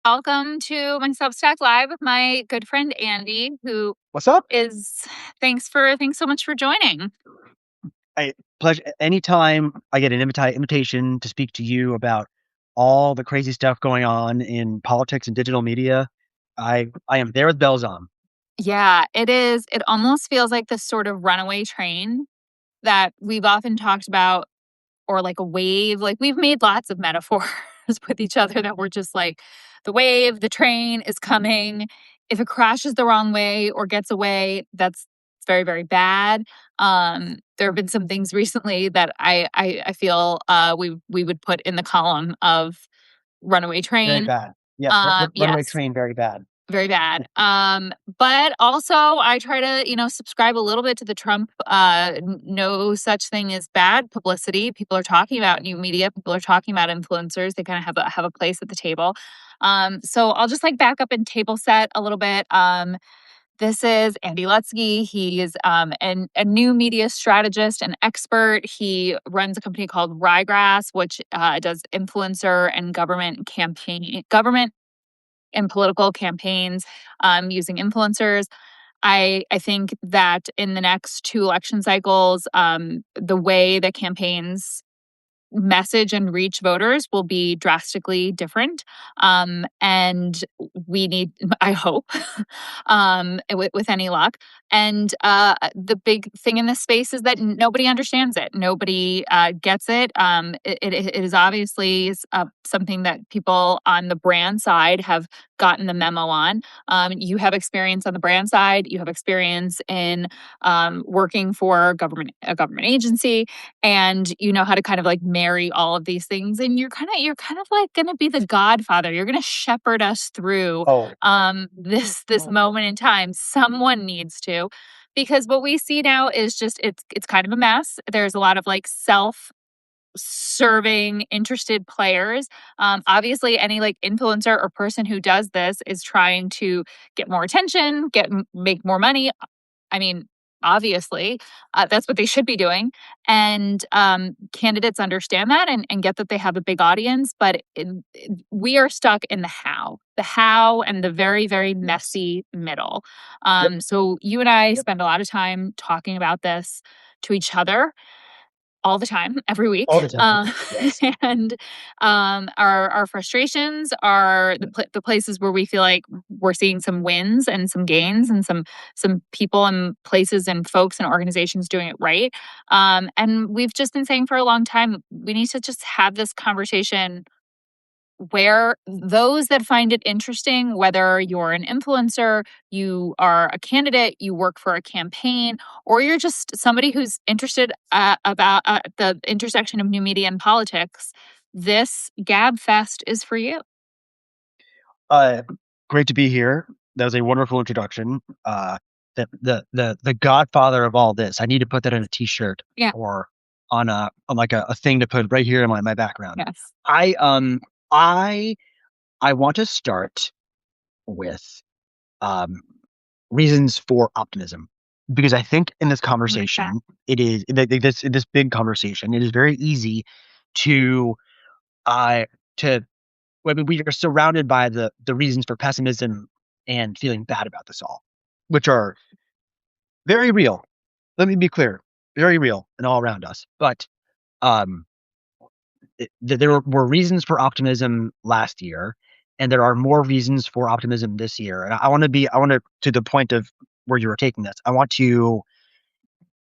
Welcome to my Substack Live with my good friend Andy, who What's up? is thanks so much for joining. I pleasure. Anytime I get an invitation to speak to you about all the crazy stuff going on in politics and digital media, I am there with bells on. Yeah, it is. It almost feels like this sort of runaway train that we've often talked about, or like a wave. Like we've made lots of metaphors with each other that we're just like, the wave, the train is coming. If it crashes the wrong way or gets away, that's very, very bad. There have been some things recently that I feel we would put in the column of runaway Very train. bad. Yes, runaway Yes, train, very bad. very bad. But also I try to, subscribe a little bit to the Trump, no such thing as bad publicity. People are talking about new media. People are talking about influencers. They kind of have a place at the table. So I'll just like back up and table set a little bit. This is Andy Lutzke. He is a new media strategist and expert. He runs a company called Ryegrass, which does influencer and government and political campaigns using influencers. I think that in the next two election cycles, the way that campaigns message and reach voters will be drastically different. And we need, I hope, with any luck. And the big thing in this space is that nobody understands it. Nobody gets it. It is obviously something that people on the brand side have gotten the memo on. You have experience on the brand side. You have experience in working for a government agency, and you know how to kind of like marry all of these things, and you're kind of like going to be the godfather. You're going to shepherd us through Oh, this moment in time. Someone needs to, because what we see now is just it's kind of a mess. There's a lot of like self serving interested players. Obviously any like influencer or person who does this is trying to get more attention, make more money. I mean, obviously, that's what they should be doing. And candidates understand that and get that they have a big audience. But we are stuck in the how and the very, very messy middle. yep, So you and I yep. spend a lot of time talking about this to each other all the time, every week. All the time. Yes. And our frustrations are the places where we feel like we're seeing some wins and some gains and some people and places and folks and organizations doing it right. And we've just been saying for a long time, we need to just have this conversation where those that find it interesting, whether you're an influencer, you are a candidate, you work for a campaign, or you're just somebody who's interested about the intersection of new media and politics, this Gab Fest is for you. Uh, Great to be here. That was a wonderful introduction. The godfather of all this. I need to put that in a t-shirt Yeah. or on like a thing to put right here in my background. Yes. I um I I want to start with um, reasons for optimism because I think in this I like that. conversation, in this big conversation, it is very easy to uh to I mean, we are surrounded by the reasons for pessimism and feeling bad about this all, which are very real. Let me be clear, very real and all around us. But um, there were reasons for optimism last year, and there are more reasons for optimism this year. And I want to the point of where you were taking this. I want to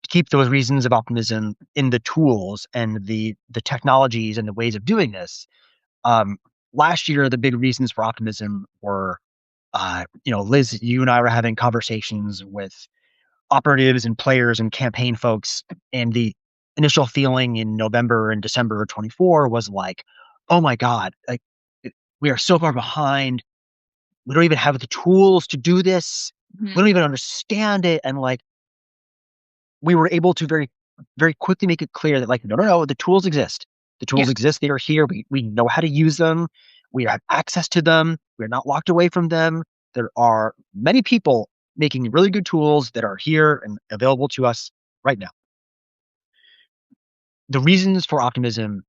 keep those reasons of optimism in the tools and the technologies and the ways of doing this. Um, Last year, the big reasons for optimism were, Liz, you and I were having conversations with operatives and players and campaign folks, and the initial feeling in November and December of 24 was like, oh my God, like we are so far behind. We don't even have the tools to do this. We Mhm. don't even understand it. And like we were able to very, very quickly make it clear that like, no, the tools exist. The Yeah. tools exist. They are here. We know how to use them. We have access to them. We're not locked away from them. There are many people making really good tools that are here and available to us right now. The reasons for optimism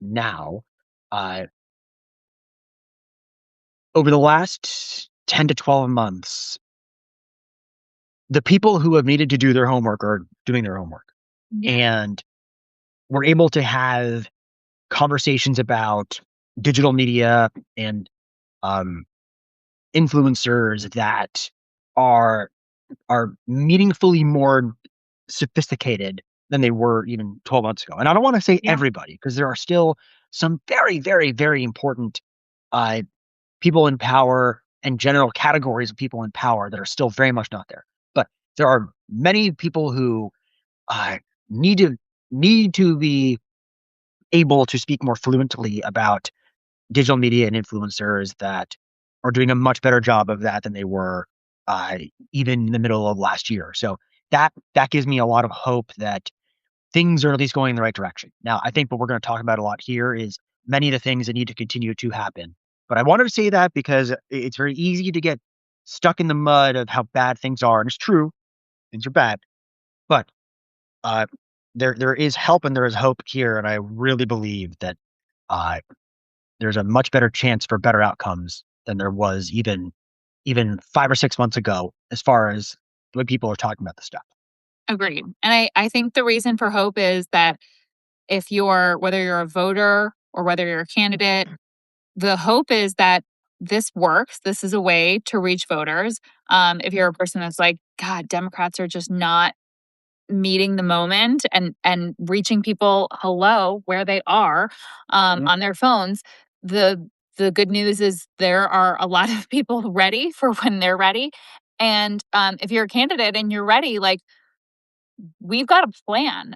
now, uh, over the last 10 to 12 months, the people who have needed to do their homework are doing their homework. Yeah. And we're able to have conversations about digital media and um, influencers that are meaningfully more sophisticated than they were even 12 months ago. And I don't want to say Yeah. everybody, because there are still some very, very, very important uh, people in power and general categories of people in power that are still very much not there. But there are many people who uh, need to need to be able to speak more fluently about digital media and influencers that are doing a much better job of that than they were uh, even in the middle of last year. So that gives me a lot of hope that things are at least going in the right direction. Now, I think what we're going to talk about a lot here is many of the things that need to continue to happen. But I wanted to say that because it's very easy to get stuck in the mud of how bad things are, and it's true, things are bad. But uh, there is help and there is hope here, and I really believe that uh, there's a much better chance for better outcomes than there was even 5 or 6 months ago, as far as the way people are talking about this stuff. Agreed. And I think the reason for hope is that if you're whether you're a voter or whether you're a candidate, the hope is that this works. This is a way to reach voters. If you're a person that's like, God, Democrats are just not meeting the moment and reaching people hello where they are Mhm. on their phones, the good news is there are a lot of people ready for when they're ready. And if you're a candidate and you're ready, like we've got a plan.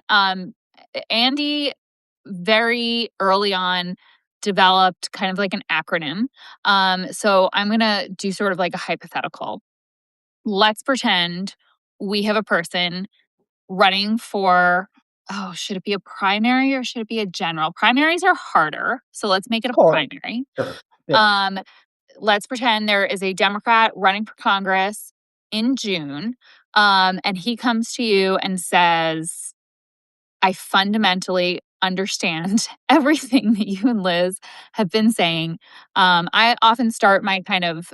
Andy very early on developed kind of like an acronym. So I'm going to do sort of like a hypothetical. Let's pretend we have a person running for, oh, should it be a primary or should it be a general? Primaries are harder. So let's make it a Oh, primary. sure. Yeah. Um, let's pretend there is a Democrat running for Congress in June. And he comes to you and says, I fundamentally understand everything that you and Liz have been saying. I often start my kind of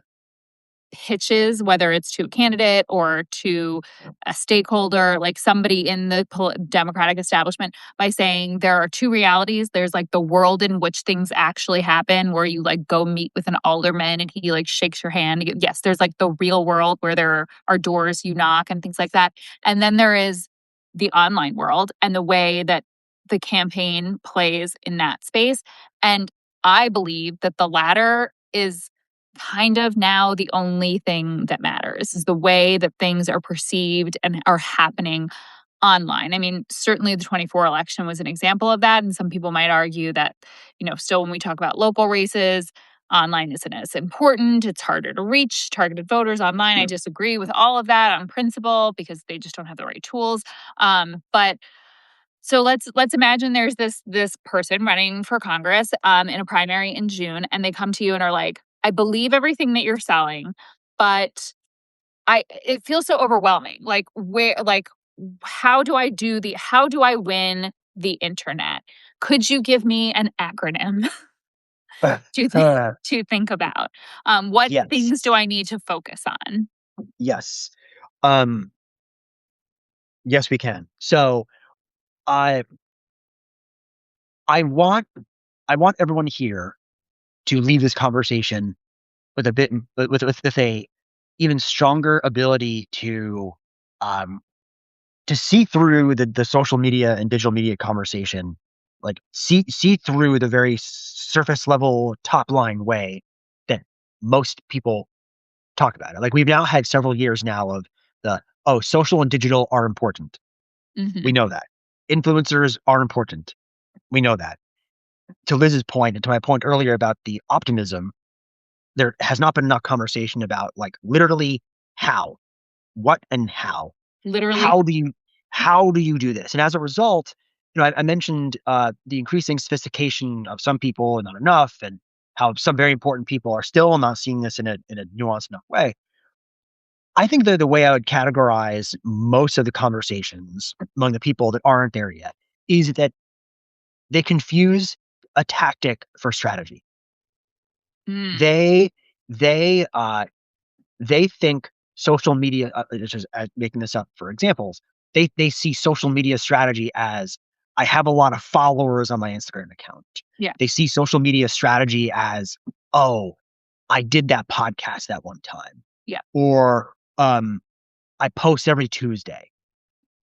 pitches, whether it's to a candidate or to a stakeholder, like somebody in the Democratic establishment, by saying there are two realities. There's like the world in which things actually happen, where you like go meet with an alderman and he like shakes your hand. Yes, there's like the real world where there are doors you knock and things like that. And then there is the online world and the way that the campaign plays in that space. And I believe that the latter is kind of now the only thing that matters is the way that things are perceived and are happening online. I mean, certainly the 24 election was an example of that. And some people might argue that, still when we talk about local races, online isn't as important. It's harder to reach targeted voters online. I disagree with all of that on principle because they just don't have the right tools. But so let's imagine there's this person running for Congress in a primary in June, and they come to you and are like, "I believe everything that you're selling, but I it feels so overwhelming. Like how do I win the internet? Could you give me an acronym to to think about? What Yes. things do I need to focus on?" Yes. Um, yes, we can. So I I want I want everyone here to leave this conversation with a bit with a even stronger ability um to see through the social media and digital media conversation, like see through the very surface level top line way that most people talk about it. Like we've now had several years now of social and digital are important. We Mhm. know that. Influencers are important. We know that. To Liz's point and to my point earlier about the optimism, there has not been enough conversation about like literally how, what and how. Literally, How do you how do you do this? And as a result, I mentioned the increasing sophistication of some people and not enough, and how some very important people are still not seeing this in a nuanced enough way. I think that the way I would categorize most of the conversations among the people that aren't there yet is that they confuse a tactic for strategy. mm, They They think social media, just making this up for examples, they see social media strategy as I have a lot of followers on my Instagram account. Yeah. They see social media strategy as, oh, I did that podcast that one time, Yeah. or I post every Tuesday.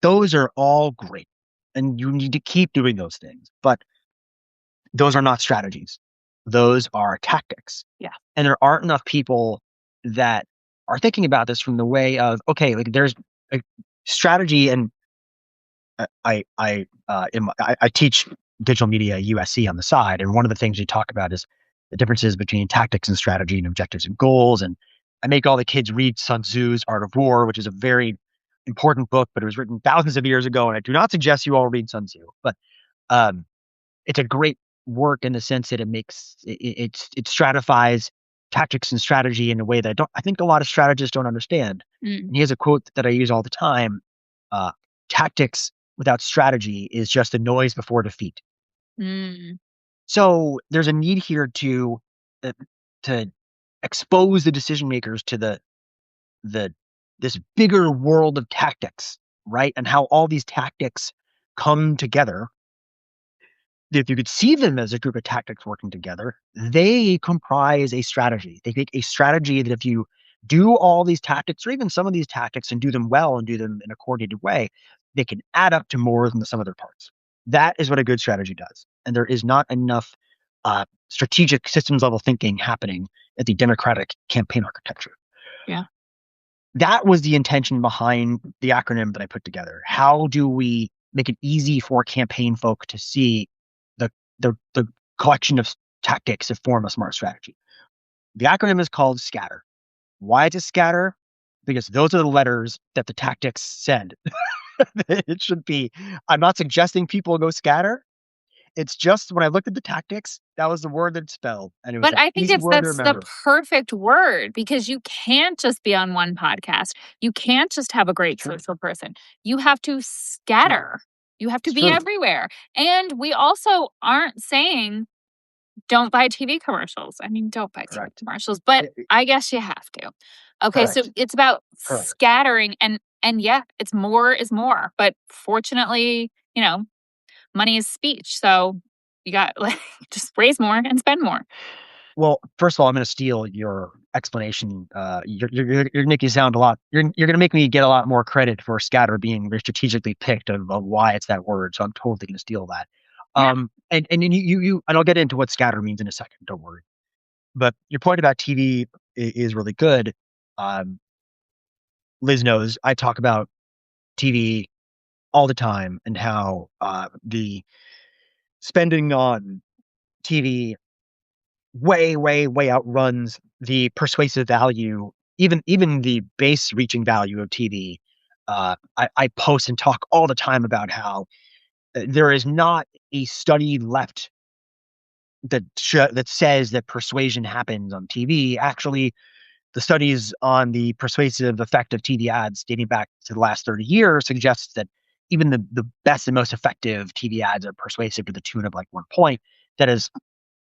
Those are all great, and you need to keep doing those things. But those are not strategies. Those are tactics. Yeah. And there aren't enough people that are thinking about this from the way of, okay, like there's a strategy. And I teach digital media at USC on the side. And one of the things we talk about is the differences between tactics and strategy and objectives and goals. And I make all the kids read Sun Tzu's Art of War, which is a very important book, but it was written thousands of years ago. And I do not suggest you all read Sun Tzu, but um, it's a great work in the sense that it stratifies tactics and strategy in a way that I think a lot of strategists don't understand. Mm. And he has a quote that I use all the time: uh, "Tactics without strategy is just a noise before defeat." Mm. So there's a need here uh, to expose the decision makers to the this bigger world of tactics, right? And how all these tactics come together. If you could see them as a group of tactics working together, they comprise a strategy. They make a strategy that if you do all these tactics, or even some of these tactics, and do them well and do them in a coordinated way, they can add up to more than the sum of their parts. That is what a good strategy does. And there is not enough strategic systems level thinking happening at the Democratic campaign architecture. Yeah. That was the intention behind the acronym that I put together. How do we make it easy for campaign folk to see the collection of tactics that form a smart strategy? The acronym is called SCATTER. Why is it SCATTER? Because those are the letters that the tactics said it should be. I'm not suggesting people go scatter. It's just when I looked at the tactics, that was the word that it spelled, and it was But an I think easy word to that's the remember. perfect word because you can't just be on one podcast. You can't just have a great It's true. social person. You have to It's true. scatter. You have to It's be true. everywhere. And we also aren't saying don't buy TV commercials. I mean, don't buy TV Correct. commercials, but I guess you have to. Okay, so Correct. it's about Correct. scattering and yeah, it's more is more. But fortunately, money is speech. So you got like just raise more and spend more. Well, first of all, I'm going to steal your explanation. You're making it sound a lot. You're going to make me get a lot more credit for scatter being very strategically picked of why it's that word. So I'm totally going to steal that. Yeah. And and I'll get into what scatter means in a second. Don't worry. But your point about TV is really good. Um, Liz knows I talk about TV all the time and how the spending on TV way outruns the persuasive value, even the base reaching value of TV. I post and talk all the time about how there is not a study left that says that persuasion happens on TV. Actually, the studies on the persuasive effect of TV ads dating back to the last 30 years suggests that even the best and most effective TV ads are persuasive to the tune of like 1 point. That is,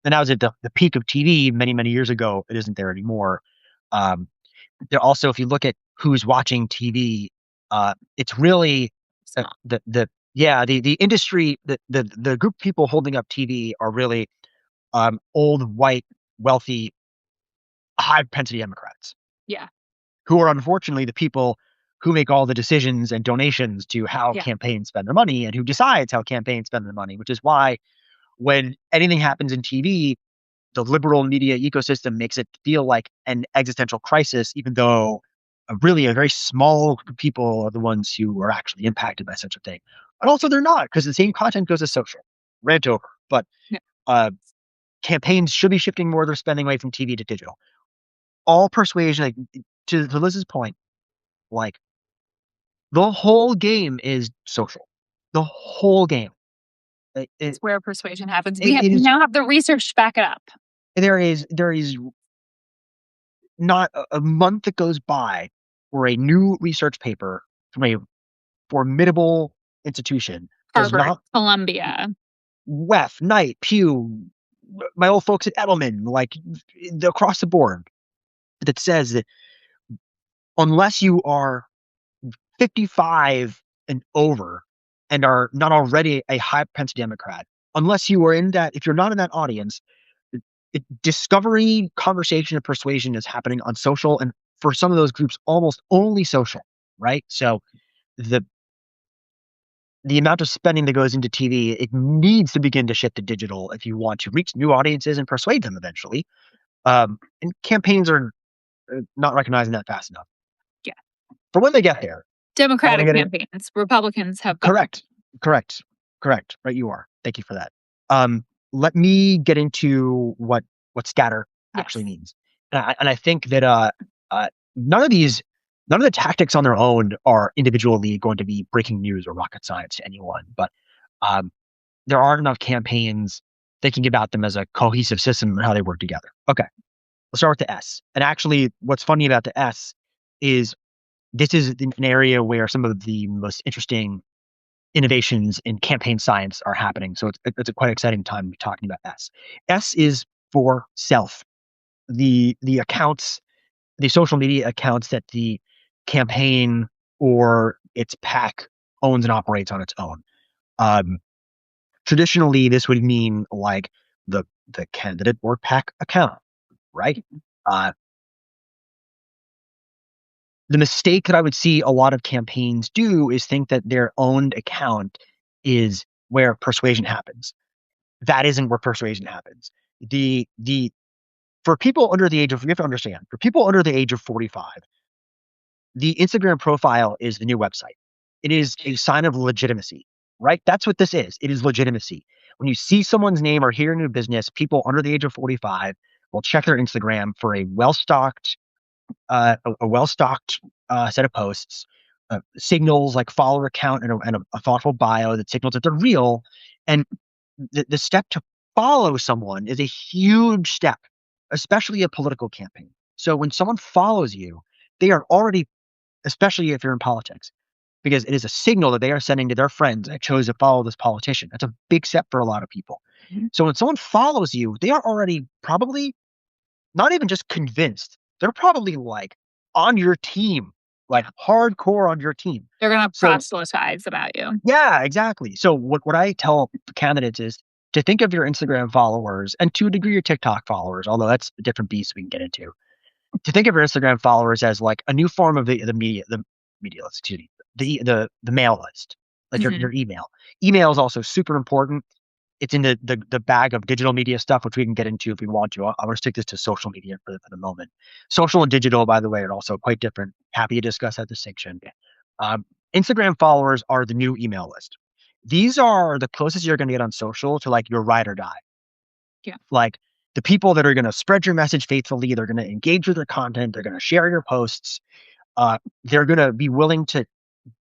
and that was at the peak of TV many years ago. It isn't there anymore. Um, there also, if you look at who's watching TV, it's really the yeah the industry the group of people holding up TV are really old white wealthy high propensity Democrats Yeah. who are unfortunately the people who make all the decisions and donations to how Yeah. campaigns spend their money and who decides how campaigns spend their money, which is why when anything happens in TV, the liberal media ecosystem makes it feel like an existential crisis, even though really a very small group of people are the ones who are actually impacted by such a thing. And also they're not, because the same content goes to social. Rant over. But Yeah. uh, campaigns should be shifting more of their spending away from TV to digital. All persuasion, like, to Liz's point, like the whole game is social. The whole game. It, It's it, where persuasion happens. We it is now have the research to back it up. there is not a month that goes by where a new research paper from a formidable institution does Harvard, not Columbia. Knight, Pew, my old folks at Edelman, like across the board, that says that unless you are 55 and over and are not already a high propensity Democrat, unless you are in that, if you're not in that audience, discovery, conversation, and persuasion is happening on social, and for some of those groups, almost only social, right? So the the amount of spending that goes into TV, it needs to begin to shift to digital if you want to reach new audiences and persuade them eventually. And campaigns are not recognizing that fast enough. Yeah. For when they get there, I want to Democratic get it campaigns. Republicans have got correct, correct. Right, you are. Thank you for that. Let me get into what scatter actually yes. means, and I think that none of these, none of the tactics on their own are individually going to be breaking news or rocket science to anyone, but um, there aren't enough campaigns thinking about them as a cohesive system and how they work together. Okay, let's start with the S. And actually, what's funny about the S is this is an area where some of the most interesting innovations in campaign science are happening. So it's a quite exciting time to be talking about S. S is for self. The accounts, the social media accounts that the campaign or its PAC owns and operates on its own. Um, Traditionally, this would mean like the candidate or PAC account, right? Uh, the mistake that I would see a lot of campaigns do is think that their owned account is where persuasion happens. That isn't where persuasion happens. The For people under the age of, you have to understand, for people under the age of 45, the Instagram profile is the new website. It is a sign of legitimacy, right? That's what this is. It is legitimacy. When you see someone's name or hear a new business, people under the age of 45 will check their Instagram for a well-stocked set of posts, signals like follower count and a thoughtful bio that signals that they're real. And the step to follow someone is a huge step, especially a political campaign. So when someone follows you, they are already, especially if you're in politics, because it is a signal that they are sending to their friends, I chose to follow this politician. That's a big step for a lot of people. Mhm. So when someone follows you, they are already probably not even just convinced, they're probably like on your team, like hardcore on your team. They're gonna So proselytize about you. yeah, exactly. So what I tell candidates is to think of your Instagram followers and to a degree your TikTok followers, although that's a different beast we can get into. To think of your Instagram followers as like a new form of the media list, excuse me, the mail list, like Mhm. your email. Email is also super important. It's in the bag of digital media stuff, which we can get into if we want to. I'm going to stick this to social media for the moment. Social and digital, by the way, are also quite different. Happy to discuss that distinction. Um, Instagram followers are the new email list. These are the closest you're going to get on social to like your ride or die. Yeah. Like the people that are going to spread your message faithfully, they're going to engage with your content, they're going to share your posts, they're going to be willing to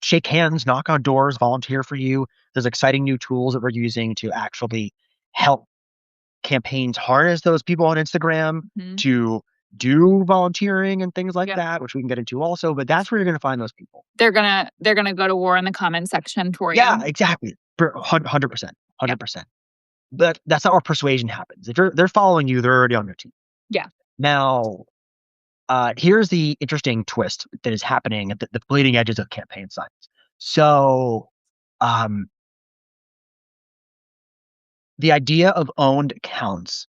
shake hands, knock on doors, volunteer for you. There's exciting new tools that we're using to actually help campaigns harness those people on Instagram Mhm. to do volunteering and things like Yep. that, which we can get into also. But that's where you're going to find those people. They're gonna go to war in the comment section for Yeah, you. exactly. 100%. Yep. 100%. But that's not where persuasion happens. If they're following you, they're already on your team. Yeah. Now, here's the interesting twist that is happening at the bleeding edges of campaign science. So, um, the idea of owned accounts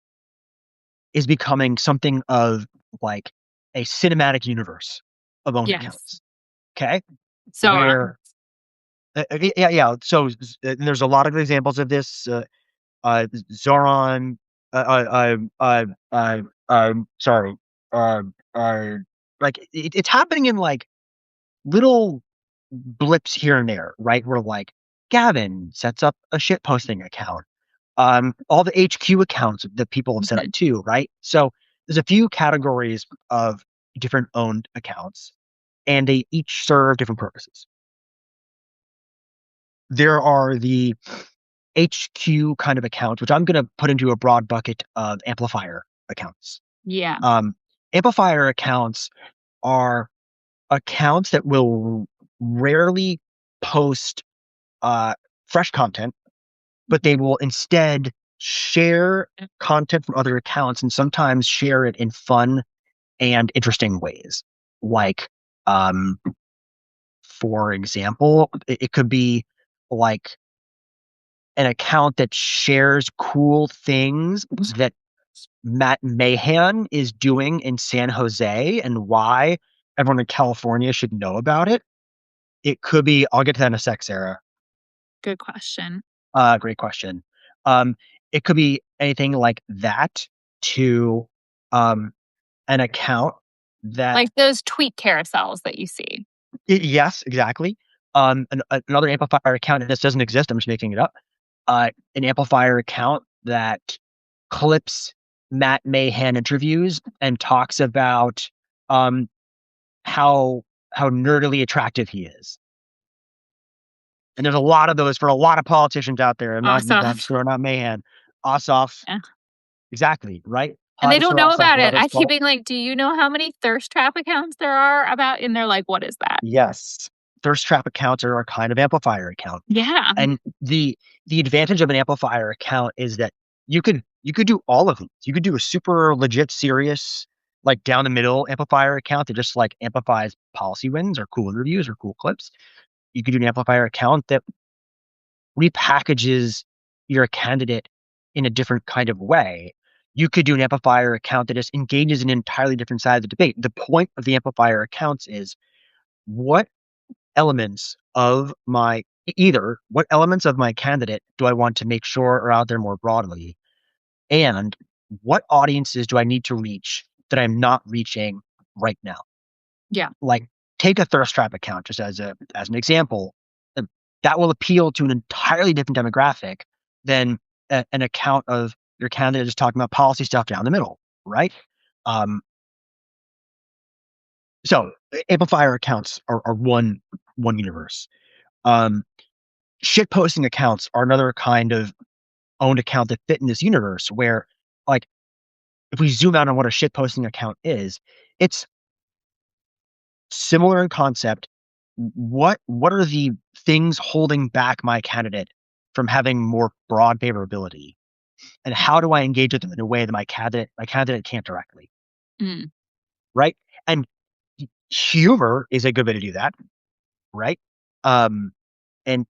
is becoming something of like a cinematic universe of owned Yes. accounts. Okay, So, where yeah. So there's a lot of examples of this. Zoran, sorry, uh, uh, like it's happening in like little blips here and there, right? Where like Gavin sets up a shit posting account. All the HQ accounts that people have set up mhm. too, right? So there's a few categories of different owned accounts, and they each serve different purposes. There are the HQ kind of accounts, which I'm going to put into a broad bucket of amplifier accounts. Yeah. Um, Amplifier accounts are accounts that will rarely post fresh content, but they will instead share content from other accounts and sometimes share it in fun and interesting ways. Like, um, for example, it could be like an account that shares cool things that Matt Mahan is doing in San Jose and why everyone in California should know about it. It could be, I'll get to that in a sec, Sarah. Good question. Great question. Um, it could be anything like that to um, an account that, Like those tweet carousels that you see. yes, exactly. Another amplifier account, and this doesn't exist, I'm just making it up. An amplifier account that clips Matt Mahan interviews and talks about um, how nerdily attractive he is. And there's a lot of those for a lot of politicians out there. I'm Awesome. just throwing out Mahan. Ossoff, Yeah. exactly, right? And they Hi, don't Sir know Ossoff, about it. whatever I it's keep called. being like, do you know how many thirst trap accounts there are about? And they're like, what is that? Yes. Thirst trap accounts are a kind of amplifier account. Yeah. And the advantage of an amplifier account is that you could do all of them. You could do a super legit, serious, like down the middle amplifier account that just like amplifies policy wins or cool interviews or cool clips. You could do an amplifier account that repackages your candidate in a different kind of way. You could do an amplifier account that just engages in an entirely different side of the debate. The point of the amplifier accounts is what elements of my either what elements of my candidate do I want to make sure are out there more broadly, and what audiences do I need to reach that I'm not reaching right now? Yeah. Like, take a thirst trap account just as an example. uh, That will appeal to an entirely different demographic than an account of your candidate just talking about policy stuff down the middle, right? Um, so amplifier accounts are one universe. Um, Shit posting accounts are another kind of owned account that fit in this universe where, like, if we zoom out on what a shit posting account is, it's similar in concept. What are the things holding back my candidate from having more broad favorability? And how do I engage with them in a way that my candidate can't directly, Mm. right? And humor is a good way to do that, right? Um, and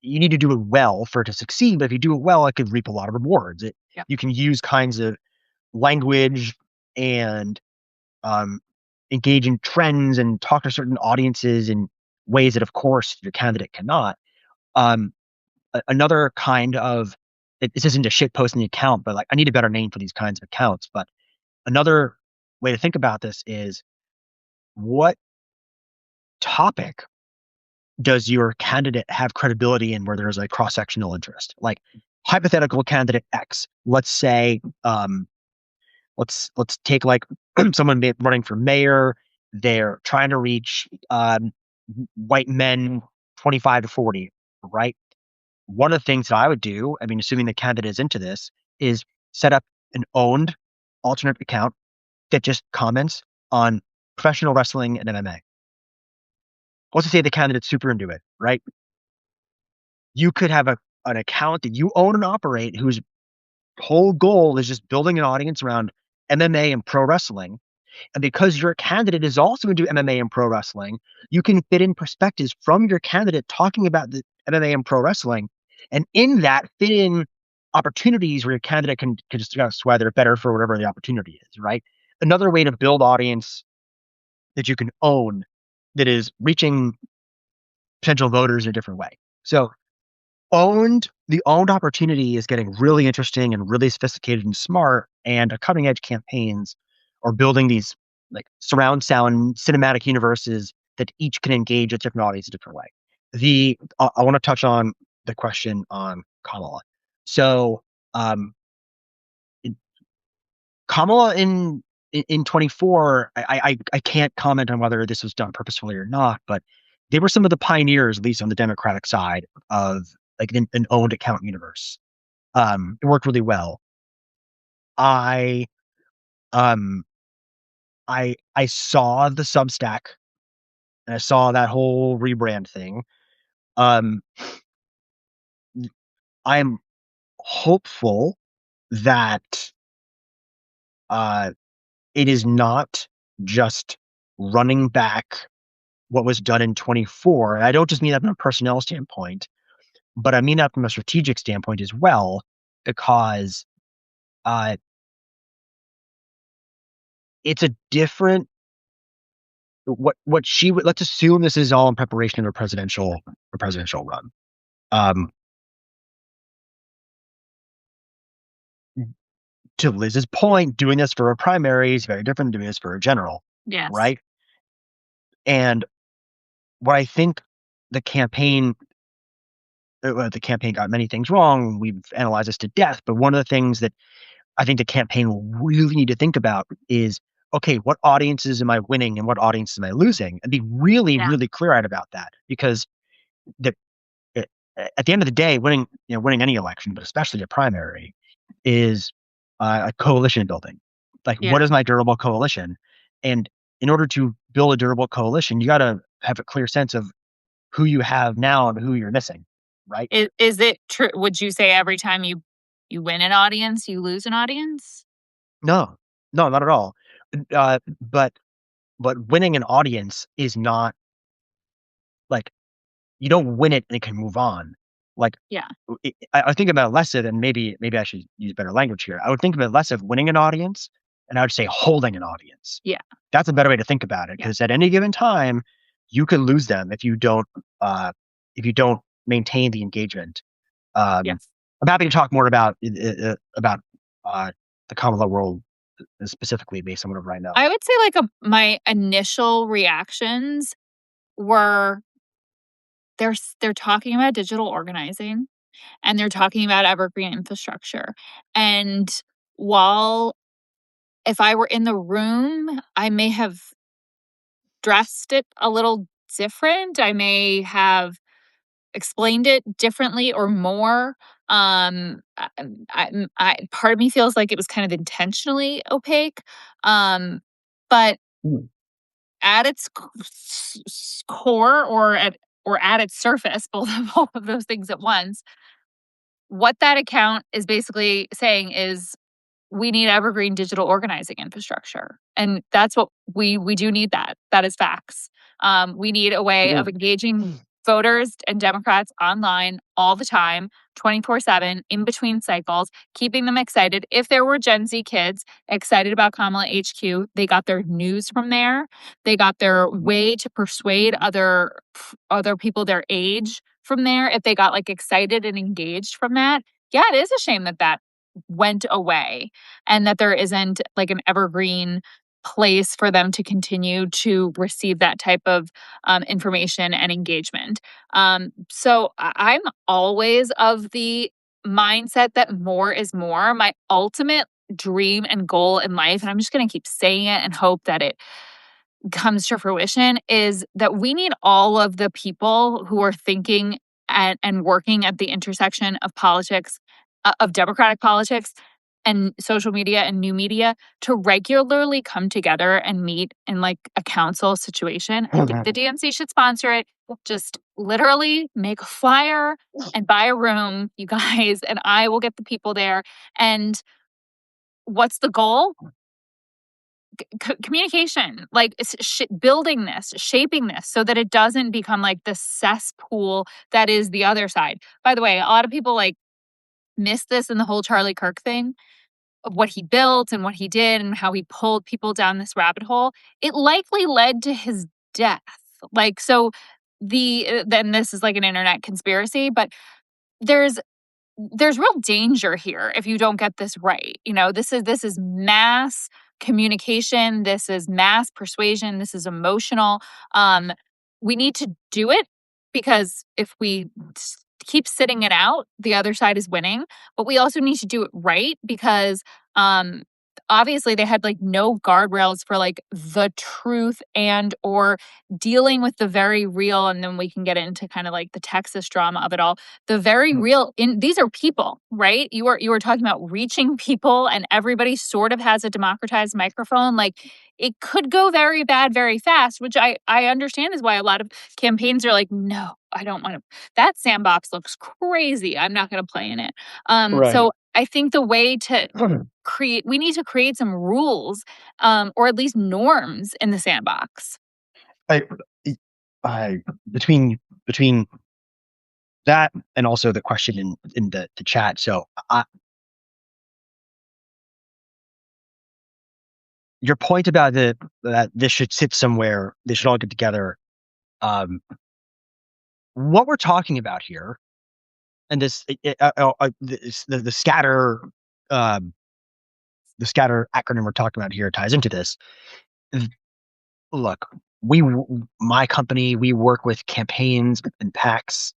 you need to do it well for it to succeed, but if you do it well, it could reap a lot of rewards. Yeah. You can use kinds of language and um, engage in trends and talk to certain audiences in ways that, of course, your candidate cannot. Um, Another kind of this isn't a shit posting account, but like I need a better name for these kinds of accounts. But another way to think about this is what topic does your candidate have credibility in where there's a cross sectional interest? Like hypothetical candidate X, let's say, let's take like someone running for mayor. They're trying to reach white men 25 to 40, right? One of the things that I would do, I mean, assuming the candidate is into this, is set up an owned alternate account that just comments on professional wrestling and MMA. Let's just say the candidate's super into it, right? You could have an account that you own and operate whose whole goal is just building an audience around MMA and pro wrestling. And because your candidate is also into MMA and pro wrestling, you can fit in perspectives from your candidate talking about the MMA and pro wrestling. And in that, fit in opportunities where your candidate can discuss why they're better for whatever the opportunity is, right? Another way to build audience that you can own that is reaching potential voters in a different way. So the owned opportunity is getting really interesting and really sophisticated and smart, and cutting edge campaigns are building these like surround sound cinematic universes that each can engage a different audience a different way. I want to touch on the question on Kamala. So um, Kamala in 24, I can't comment on whether this was done purposefully or not, but they were some of the pioneers, at least on the Democratic side of like an owned account universe. It worked really well. I um I saw the Substack and I saw that whole rebrand thing. Um, I'm hopeful that uh it is not just running back what was done in 24. I don't just mean that from a personnel standpoint, but I mean that from a strategic standpoint as well, because uh, it's a different what she would. Let's assume this is all in preparation of a presidential run. Um, to Liz's point, doing this for a primary is very different than doing this for a general, Yes. right? And what I think the campaign the campaign got many things wrong. We've analyzed this to death, but one of the things that I think the campaign will really need to think about is, okay, what audiences am I winning and what audiences am I losing? And be really, Yeah. really clear-eyed about that, because the a at the end of the day, winning any election, but especially a primary, is a coalition building. Like, what Yeah. is my durable coalition? And in order to build a durable coalition, you gotta have a clear sense of who you have now and who you're missing, right? Is it true? Would you say every time you win an audience, you lose an audience? No. No, not at all. But winning an audience is not like, you don't win it and it can move on. Like, Yeah. I think about it less of, and maybe I should use better language here. I would think of it less of winning an audience, and I would say holding an audience. Yeah. That's a better way to think about it, Yeah. because at any given time, you could lose them uh, if you don't maintain the engagement. Yes. I'm happy to talk more about uh, the common law world specifically based on whatever I know. I would say like my initial reactions were they're talking about digital organizing and they're talking about evergreen infrastructure. And while if I were in the room, I may have dressed it a little different. I may have explained it differently or more. Part of me feels like it was kind of intentionally opaque. Um, but Mm. at its core or at its surface, both of those things at once, what that account is basically saying is we need evergreen digital organizing infrastructure. And that's what we do need that. That is facts. We need a way of Mm. engaging voters and Democrats online all the time, 24/7, in between cycles, keeping them excited. If there were Gen Z kids excited about Kamala HQ, they got their news from there. They got their way to persuade other people their age from there. If they got like excited and engaged from that, yeah, it is a shame that that went away and that there isn't like an evergreen place for them to continue to receive that type of information and engagement. So I'm always of the mindset that more is more. My ultimate dream and goal in life, and I'm just going to keep saying it and hope that it comes to fruition, is that we need all of the people who are thinking and working at the intersection of politics, of democratic politics and social media and new media to regularly come together and meet in like a council situation. I think the DNC should sponsor it. Just literally make a flyer and buy a room, you guys, and I will get the people there. And what's the goal? Communication, like building this, shaping this so that it doesn't become like the cesspool that is the other side. By the way, a lot of people like miss this in the whole Charlie Kirk thing of what he built and what he did and how he pulled people down this rabbit hole. It likely led to his death. Like, so then this is like an internet conspiracy, but there's real danger here if you don't get this right. You know, this is mass communication, this is mass persuasion, this is emotional. Um, we need to do it because if we keep sitting it out, the other side is winning. But we also need to do it right because um obviously they had like no guardrails for like the truth and or dealing with the very real, and then we can get into kind of like the Texas drama of it all, the very real. In these are people, right? You were talking about reaching people and everybody sort of has a democratized microphone. Like it could go very bad very fast, which I understand is why a lot of campaigns are like, no, I don't want to, that sandbox looks crazy. I'm not going to play in it. Right. So I think the way to we need to create some rules, or at least norms in the sandbox. I, I between that and also the question in the chat. So your point about that this should sit somewhere, they should all get together. Um, what we're talking about here, and the scatter, um, the scatter acronym we're talking about here ties into this. Look, my company, we work with campaigns and PACs.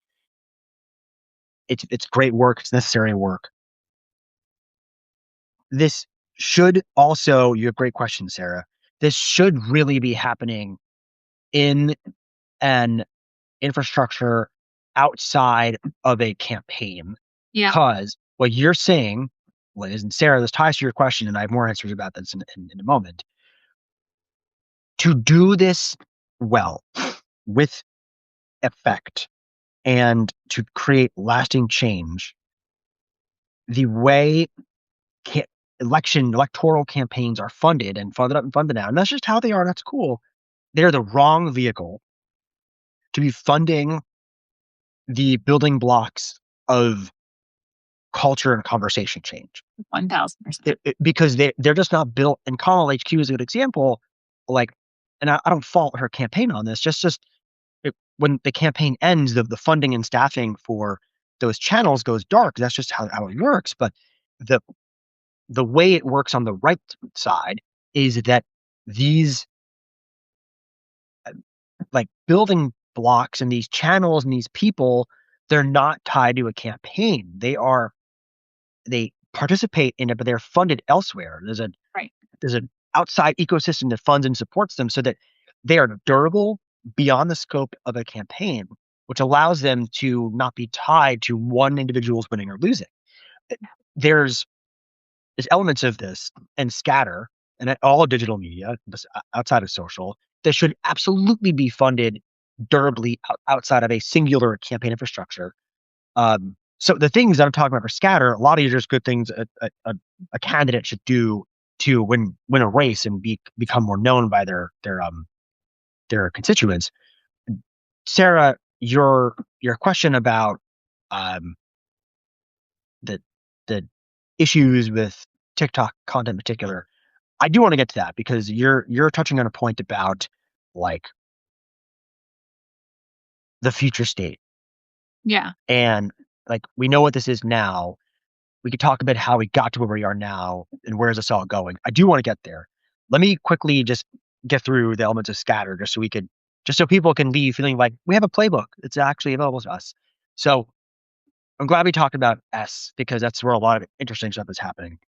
It's great work. It's necessary work. This should also, you have great questions, Sarah. This should really be happening in an infrastructure outside of a campaign. Yeah. Because what you're saying, Liz and Sarah, this ties to your question, and I have more answers about this in a moment. To do this well with effect and to create lasting change, the way ca- electoral campaigns are funded and funded up and funded out, and that's just how they are. That's cool. They're the wrong vehicle to be funding the building blocks of culture and conversation change. 1000%. Because they're just not built. And Connell HQ is a good example. Like, and I don't fault her campaign on this. When the campaign ends, the funding and staffing for those channels goes dark. That's just how it works. But the the way it works on the right side is that these like building blocks and these channels and these people, they're not tied to a campaign. They participate in it, but they're funded elsewhere. Right. There's an outside ecosystem that funds and supports them so that they are durable beyond the scope of a campaign, which allows them to not be tied to one individual's winning or losing. There's there's elements of this and scatter and all digital media outside of social that should absolutely be funded durably outside of a singular campaign infrastructure. So the things that I'm talking about for scatter, a lot of these are just good things a candidate should do to win a race and become more known by their constituents. Sarah, your question about um, the the issues with TikTok content in particular, I do want to get to that because you're touching on a point about like the future state. Yeah. And like we know what this is now. We could talk about how we got to where we are now and where's this all going. I do want to get there. Let me quickly just get through the elements of scatter just so people can leave feeling like we have a playbook. It's actually available to us. So I'm glad we talked about S because that's where a lot of interesting stuff is happening.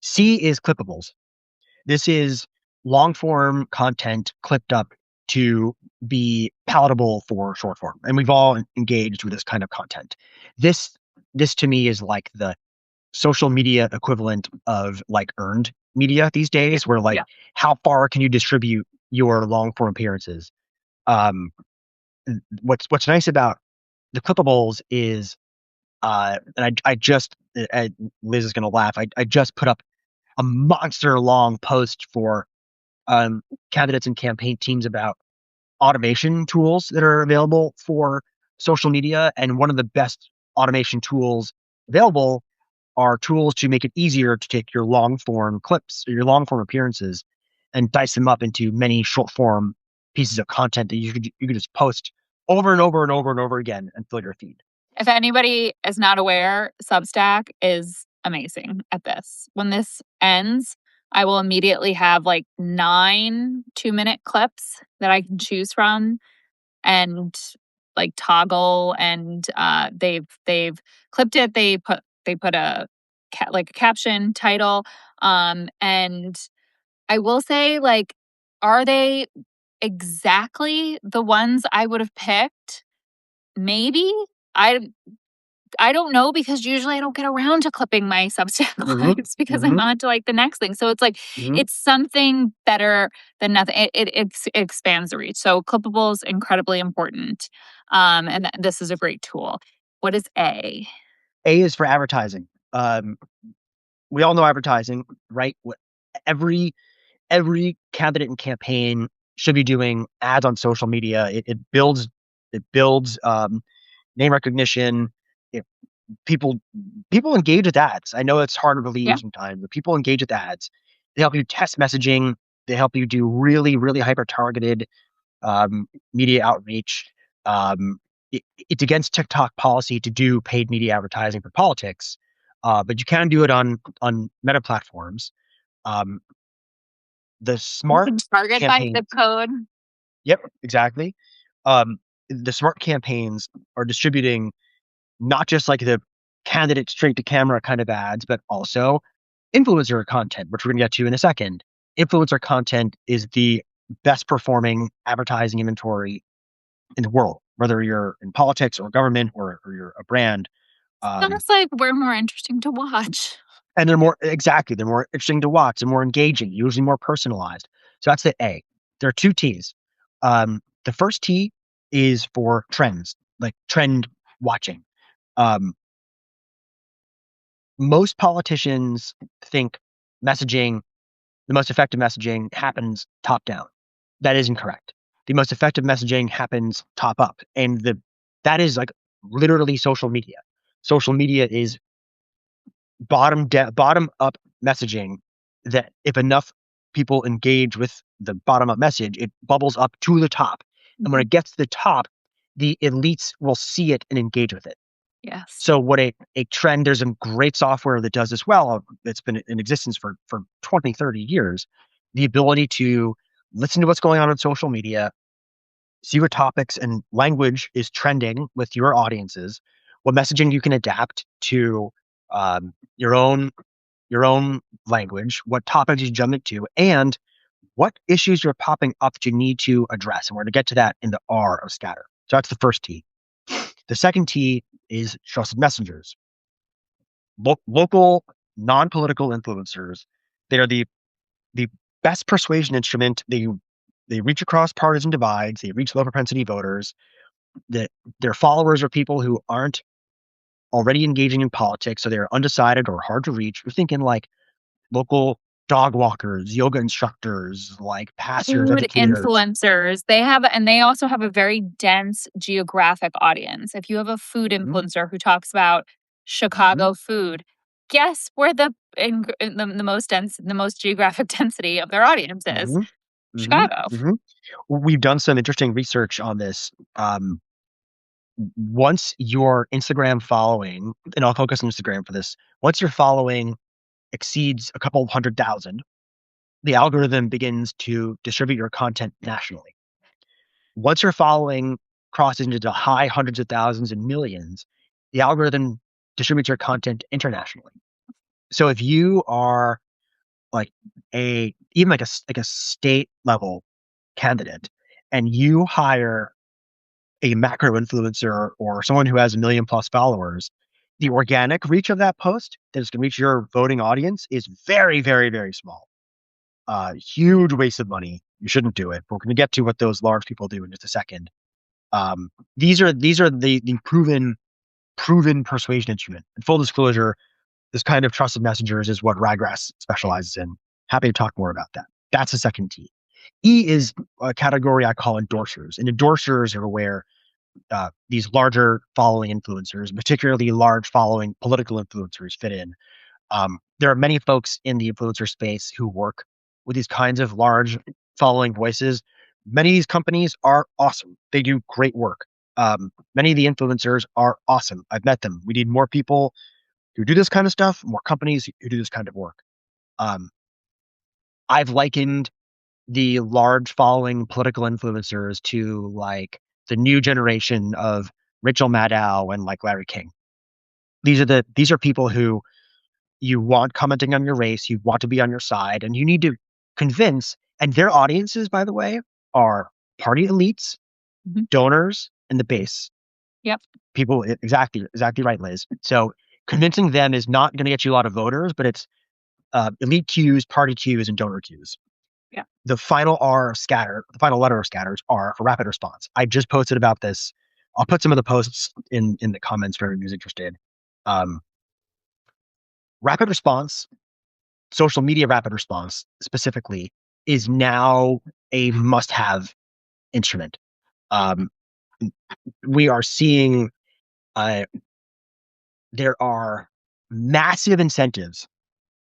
C is clippables. This is long form content clipped up to be palatable for short form. And we've all engaged with this kind of content. This this to me is like the social media equivalent of like earned media these days, where like Yeah. how far can you distribute your long form appearances? Um, what's nice about the clippables is, and I just Liz is gonna laugh. I just put up a monster long post for candidates and campaign teams about automation tools that are available for social media, and one of the best automation tools available are tools to make it easier to take your long form clips or your long form appearances and dice them up into many short form pieces of content that you could just post over and over and over and over again and fill your feed. If anybody is not aware, Substack is amazing at this. When this ends, I will immediately have like 9 2-minute clips that I can choose from and like toggle, and they've clipped it. They put a like a caption title, and I will say, like, are they exactly the ones I would have picked? Maybe. I I don't know because usually I don't get around to clipping my Substack Mhm, lives because I'm mhm, on to like the next thing. So it's like mhm. it's something better than nothing. It expands the reach. So clippable is incredibly important. And this is a great tool. What is A? A is for advertising. We all know advertising, right? Every every candidate and campaign should be doing ads on social media. It builds name recognition. It, people people engage with ads. I know it's hard to believe Yeah. sometimes, but people engage with ads. They help you test messaging. They help you do really, really hyper targeted media outreach. Um, it's against TikTok policy to do paid media advertising for politics, but you can do it on Meta platforms. Um, the You smart can target by campaigns, zip code. yep, exactly. Um, the smart campaigns are distributing not just like the candidate straight to camera kind of ads, but also influencer content, which we're going to get to in a second. Influencer content is the best performing advertising inventory in the world, whether you're in politics or government or you're a brand. Um, Sounds like we're more interesting to watch. and they're more interesting to watch and more engaging, usually more personalized. So that's the A. There are two T's. The first T is for trends, like trend watching. Um, Most politicians think messaging, the most effective messaging happens top down. That is incorrect. The most effective messaging happens top up. And that is like literally social media. Social media is bottom up messaging that if enough people engage with the bottom up message, it bubbles up to the top. And when Mhm. it gets to the top, the elites will see it and engage with it. Yes. So what a trend, there's some great software that does this well. It's been in existence for 20, 30 years. The ability to listen to what's going on social media, see what topics and language is trending with your audiences, what messaging you can adapt to your own language, what topics you jump into, and what issues are popping up that you need to address. And we're going to get to that in the R of scatter. So that's the first T. The second T is trusted messengers. Local non-political influencers. They are the best persuasion instrument. They reach across partisan divides. They reach low propensity voters. That their followers are people who aren't already engaging in politics, so they're undecided or hard to reach. We're thinking like local dog walkers, yoga instructors, like pastors, Food educators. influencers. They also have a very dense geographic audience. If you have a food Hmm. influencer who talks about Hmm. Chicago food, guess where the most dense, the most geographic density of their audience is? Hmm. Hmm. Chicago. Hmm. We've done some interesting research on this. Once your Instagram following, and I'll focus on Instagram for this, once your following exceeds a couple of 100,000, the algorithm begins to distribute your content nationally. Once your following crosses into the high hundreds of thousands and millions, the algorithm distributes your content internationally. So if you are like even like a state level candidate and you hire a macro influencer or someone who has a million plus followers, the organic reach of that post that is going to reach your voting audience is very, very, very small. Huge waste of money. You shouldn't do it. But we're going to get to what those large people do in just a second. Um, these are the proven persuasion instrument. In full disclosure, this kind of trusted messengers is what Ryegrass specializes in. Happy to talk more about that. That's the second T. E is a category I call endorsers, and endorsers are where these larger following influencers, particularly large following political influencers, fit in. There are many folks in the influencer space who work with these kinds of large following voices. Many of these companies are awesome. They do great work. Many of the influencers are awesome. I've met them. We need more people who do this kind of stuff, more companies who do this kind of work. Um, I've likened the large following political influencers to like the new generation of Rachel Maddow and like Larry King. These are people who you want commenting on your race, you want to be on your side, and you need to convince. And their audiences, by the way, are party elites, Mhm. donors, and the base. Yep. People, exactly right, Liz. So convincing them is not going to get you a lot of voters, but it's elite cues, party cues, and donor cues. Yeah. The final R of scatter, the final letter of scatters are for rapid response. I just posted about this. I'll put some of the posts in the comments for anyone who's interested. Um, Rapid response, social media rapid response specifically, is now a must-have instrument. Um, we are seeing uh, there are massive incentives,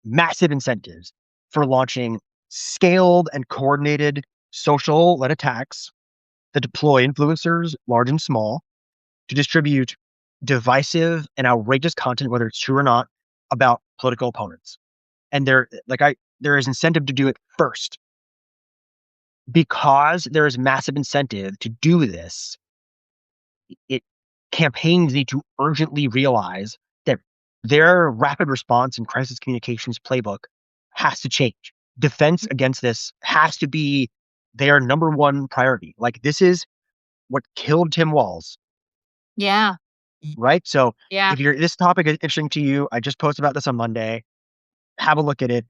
massive incentives for launching scaled and coordinated social led attacks that deploy influencers, large and small, to distribute divisive and outrageous content, whether it's true or not, about political opponents. And there is incentive to do it first because there is massive incentive to do this. It Campaigns need to urgently realize that their rapid response and crisis communications playbook has to change. Defense against this has to be their number one priority. Like this is what killed Tim Walz, Yeah. right? So Yeah. if you're this topic is interesting to you, I just posted about this on Monday. Have a look at it.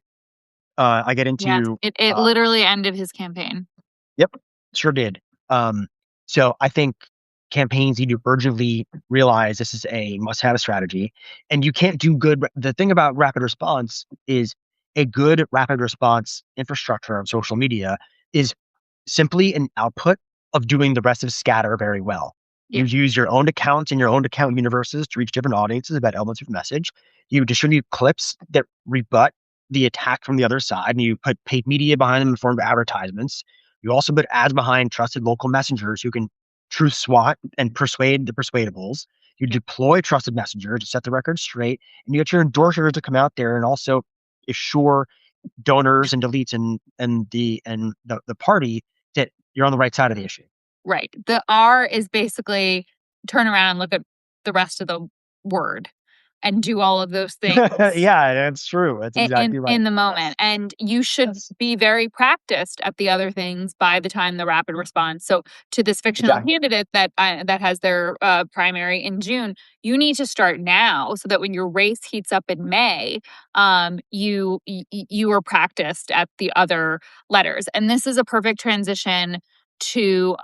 I get Yeah. into It literally ended his campaign. Yep, sure did. Um, so I think campaigns need to urgently realize this is a must-have strategy, and you can't do good. The thing about rapid response is a good rapid response infrastructure on social media is simply an output of doing the rest of scatter very well. Yeah. You use your own accounts and your own account universes to reach different audiences about elements of message. You distribute clips that rebut the attack from the other side, and you put paid media behind them in the form of advertisements. You also put ads behind trusted local messengers who can truth swat and persuade the persuadables. You Yeah. deploy trusted messengers to set the record straight, and you get your endorsers to come out there and also assure donors and deletes and the party that you're on the right side of the issue. Right. The R is basically turn around and look at the rest of the word and do all of those things Yeah, that's true. That's exactly right. in the moment. And you should be very practiced at the other things by the time the rapid response. So to this fictional Exactly. candidate that has their primary in June, you need to start now so that when your race heats up in May, you are practiced at the other letters. And this is a perfect transition to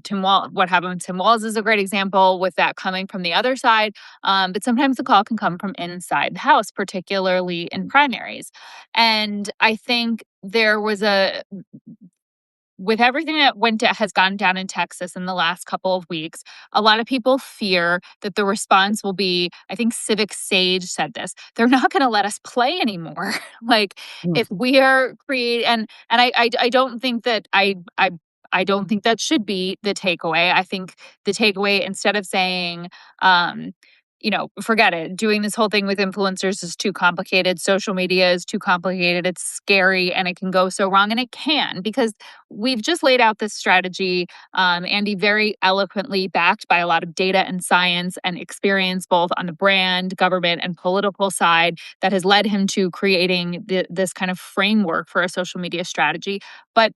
Tim Wall. What happened with Tim Walz is a great example with that coming from the other side. But sometimes the call can come from inside the house, particularly in primaries. And I think there was with everything that has gone down in Texas in the last couple of weeks, a lot of people fear that the response will be, I think Civic Sage said this, they're not going to let us play anymore. Like Mm. if we are creating, and I don't think that I don't think that should be the takeaway. I think the takeaway, instead of saying, um, forget it. Doing this whole thing with influencers is too complicated. Social media is too complicated. It's scary and it can go so wrong. And it can, because we've just laid out this strategy. Andy very eloquently backed by a lot of data and science and experience, both on the brand, government, and political side, that has led him to creating this kind of framework for a social media strategy. But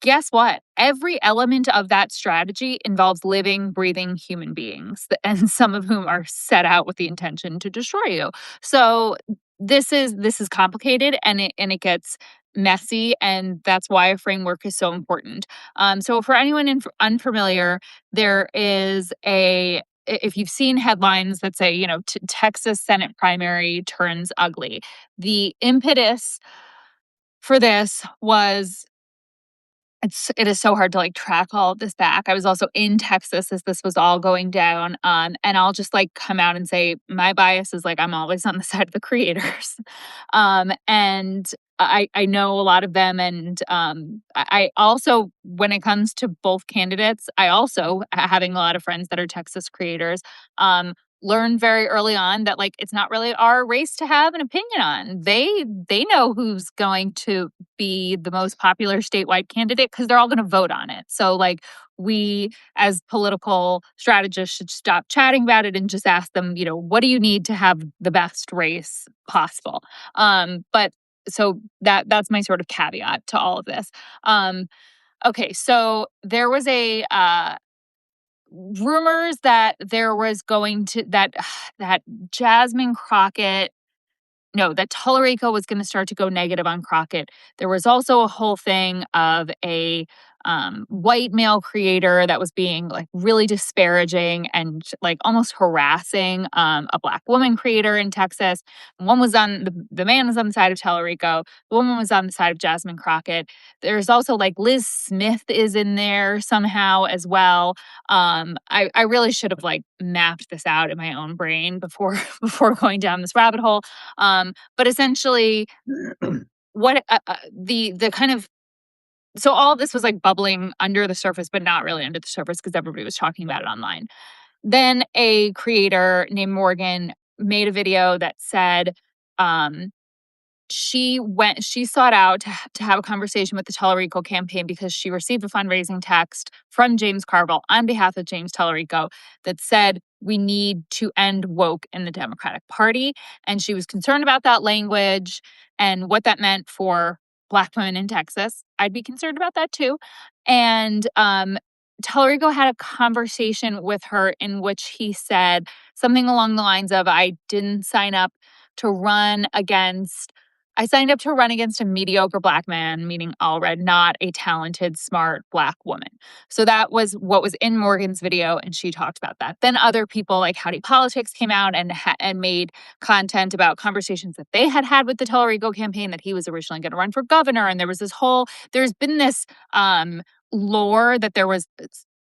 guess what? Every element of that strategy involves living, breathing human beings, and some of whom are set out with the intention to destroy you. So this is complicated, and it gets messy, and that's why a framework is so important. So for anyone unfamiliar, there is a if you've seen headlines that say, Texas Senate primary turns ugly, the impetus for this was it is so hard to, like, track all of this back. I was also in Texas as this was all going down, and I'll just, like, come out and say my bias is, like, I'm always on the side of the creators. And I know a lot of them, and, I also, when it comes to both candidates, I also, having a lot of friends that are Texas creators, learned very early on that, like, it's not really our race to have an opinion on. They know who's going to be the most popular statewide candidate because they're all going to vote on it. So, like, we as political strategists should stop chatting about it and just ask them, what do you need to have the best race possible? But so that's my sort of caveat to all of this. Okay, so there was rumors that there was going to that Jasmine Crockett no, that Tallarico was gonna start to go negative on Crockett. There was also a whole thing of a, white male creator that was being, like, really disparaging and, like, almost harassing, a Black woman creator in Texas. One was on the man was on the side of Tallarico, the woman was on the side of Jasmine Crockett. There's also, like, Liz Smith is in there somehow as well. I really should have, like, mapped this out in my own brain before before going down this rabbit hole. But essentially, what the kind of so all of this was like bubbling under the surface, but not really under the surface because everybody was talking about it online. Then a creator named Morgan made a video that said, um, she sought out to have a conversation with the Tellerico campaign because she received a fundraising text from James Carville on behalf of James Tellerico that said we need to end woke in the Democratic Party, and she was concerned about that language and what that meant for Black women in Texas. I'd be concerned about that too. And Tellerico had a conversation with her in which he said something along the lines of, to run against I signed up to run against a mediocre Black man, meaning Allred, not a talented, smart Black woman. So that was what was in Morgan's video, and she talked about that. Then other people like Howdy Politics came out and made content about conversations that they had had with the Tellerico campaign, that he was originally going to run for governor, and there's been this lore that there was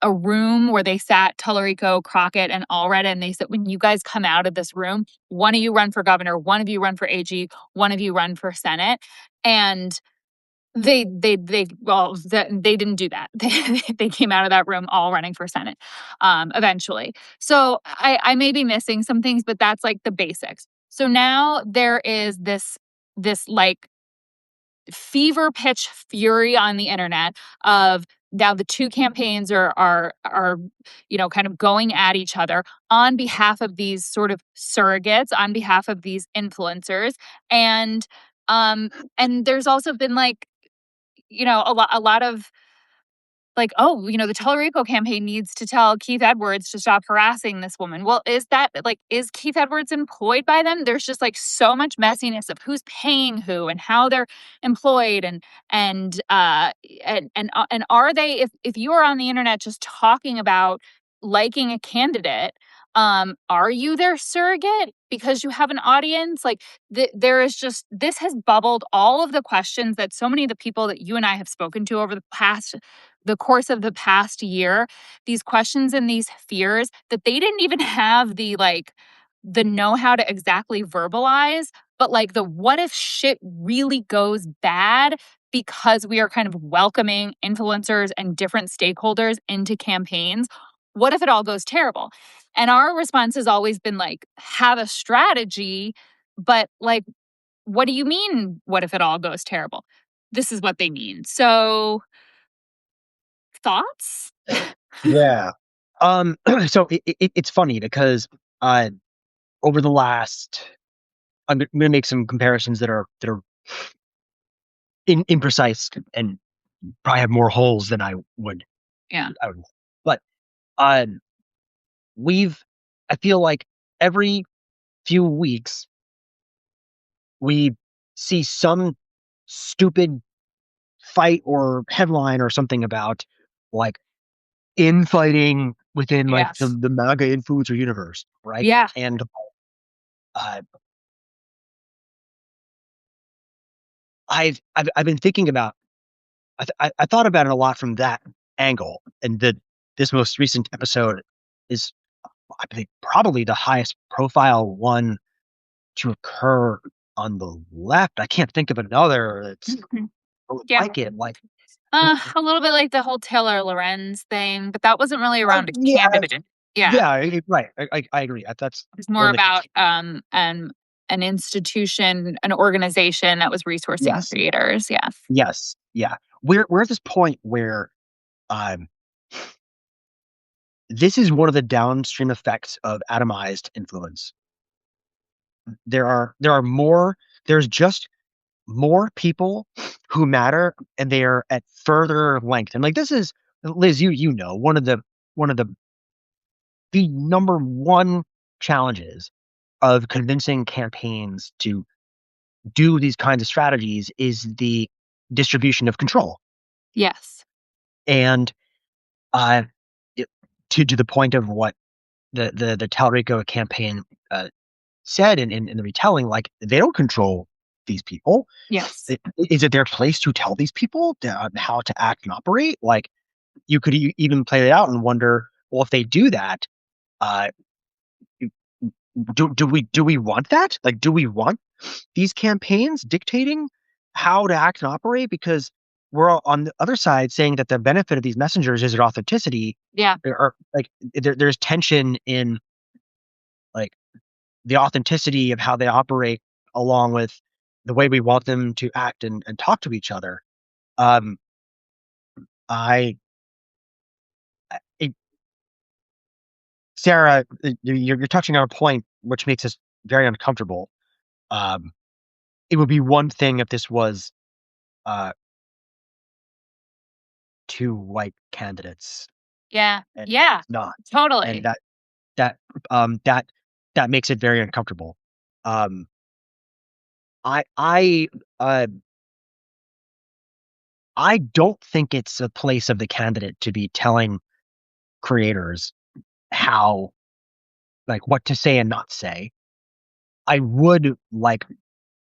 a room where they sat Tellerico, Crockett, and Allred, and they said, when you guys come out of this room, one of you run for governor, one of you run for AG, one of you run for Senate. And they didn't do that. They came out of that room all running for Senate eventually. So I may be missing some things, but that's like the basics. So now there is this like fever pitch fury on the internet of now the two campaigns are kind of going at each other on behalf of these sort of surrogates, on behalf of these influencers. And and there's also been like a lot of like, oh, the Tellerico campaign needs to tell Keith Edwards to stop harassing this woman. Well, is Keith Edwards employed by them? There's just like so much messiness of who's paying who and how they're employed and are they, if you are on the internet just talking about liking a candidate, are you their surrogate because you have an audience? Like there is just, this has bubbled all of the questions that so many of the people that you and I have spoken to over the course of the past year, these questions and these fears that they didn't even have the know-how to exactly verbalize, but like the what if shit really goes bad because we are kind of welcoming influencers and different stakeholders into campaigns. What if it all goes terrible? And our response has always been like, have a strategy, but like, what do you mean, what if it all goes terrible? This is what they mean. So thoughts? Yeah. So it's funny because uh, over the last, I'm gonna make some comparisons that are imprecise and probably have more holes than Yeah. I would. But um, we've, I feel like every few weeks we see some stupid fight or headline or something about like infighting within like the, Yes. the MAGA influencer universe, right? Yeah. And uh, I've been thinking about I thought about it a lot from that angle, and this most recent episode is I think probably the highest profile one to occur on the left. I can't think of another that's Mhm. Yeah. like it. Like, A little bit like the whole Taylor Lorenz thing, but that wasn't really around a yeah, candidate. Yeah. yeah, right. I agree. That's It's more one of the about an institution, an organization that was resourcing yes, creators. Yeah. yes, yeah. We're at this point where um this is one of the downstream effects of atomized influence. There are more. There's just more people who matter, and they are at further length. And like this is Liz, you know one of the the number one challenges of convincing campaigns to do these kinds of strategies is the distribution of control. Yes. And uh, it, to the point of what the Talrico campaign said in the retelling, like they don't control these people. Yes. Is it their place to tell these people how to act and operate? Like you could even play it out and wonder, well, if they do that, uh, do we want that? Like, do we want these campaigns dictating how to act and operate? Because we're all on the other side saying that the benefit of these messengers is their authenticity, Yeah. or like there's tension in like the authenticity of how they operate along with the way we want them to act and talk to each other. Um, I, it, Sarah, you're touching on a point which makes us very uncomfortable. Um, it would be one thing if this was uh, two white candidates, Yeah. and Yeah. it's not, and Totally. that um, that that makes it very uncomfortable. Um, I uh, I don't think it's a place of the candidate to be telling creators how like what to say and not say. I would like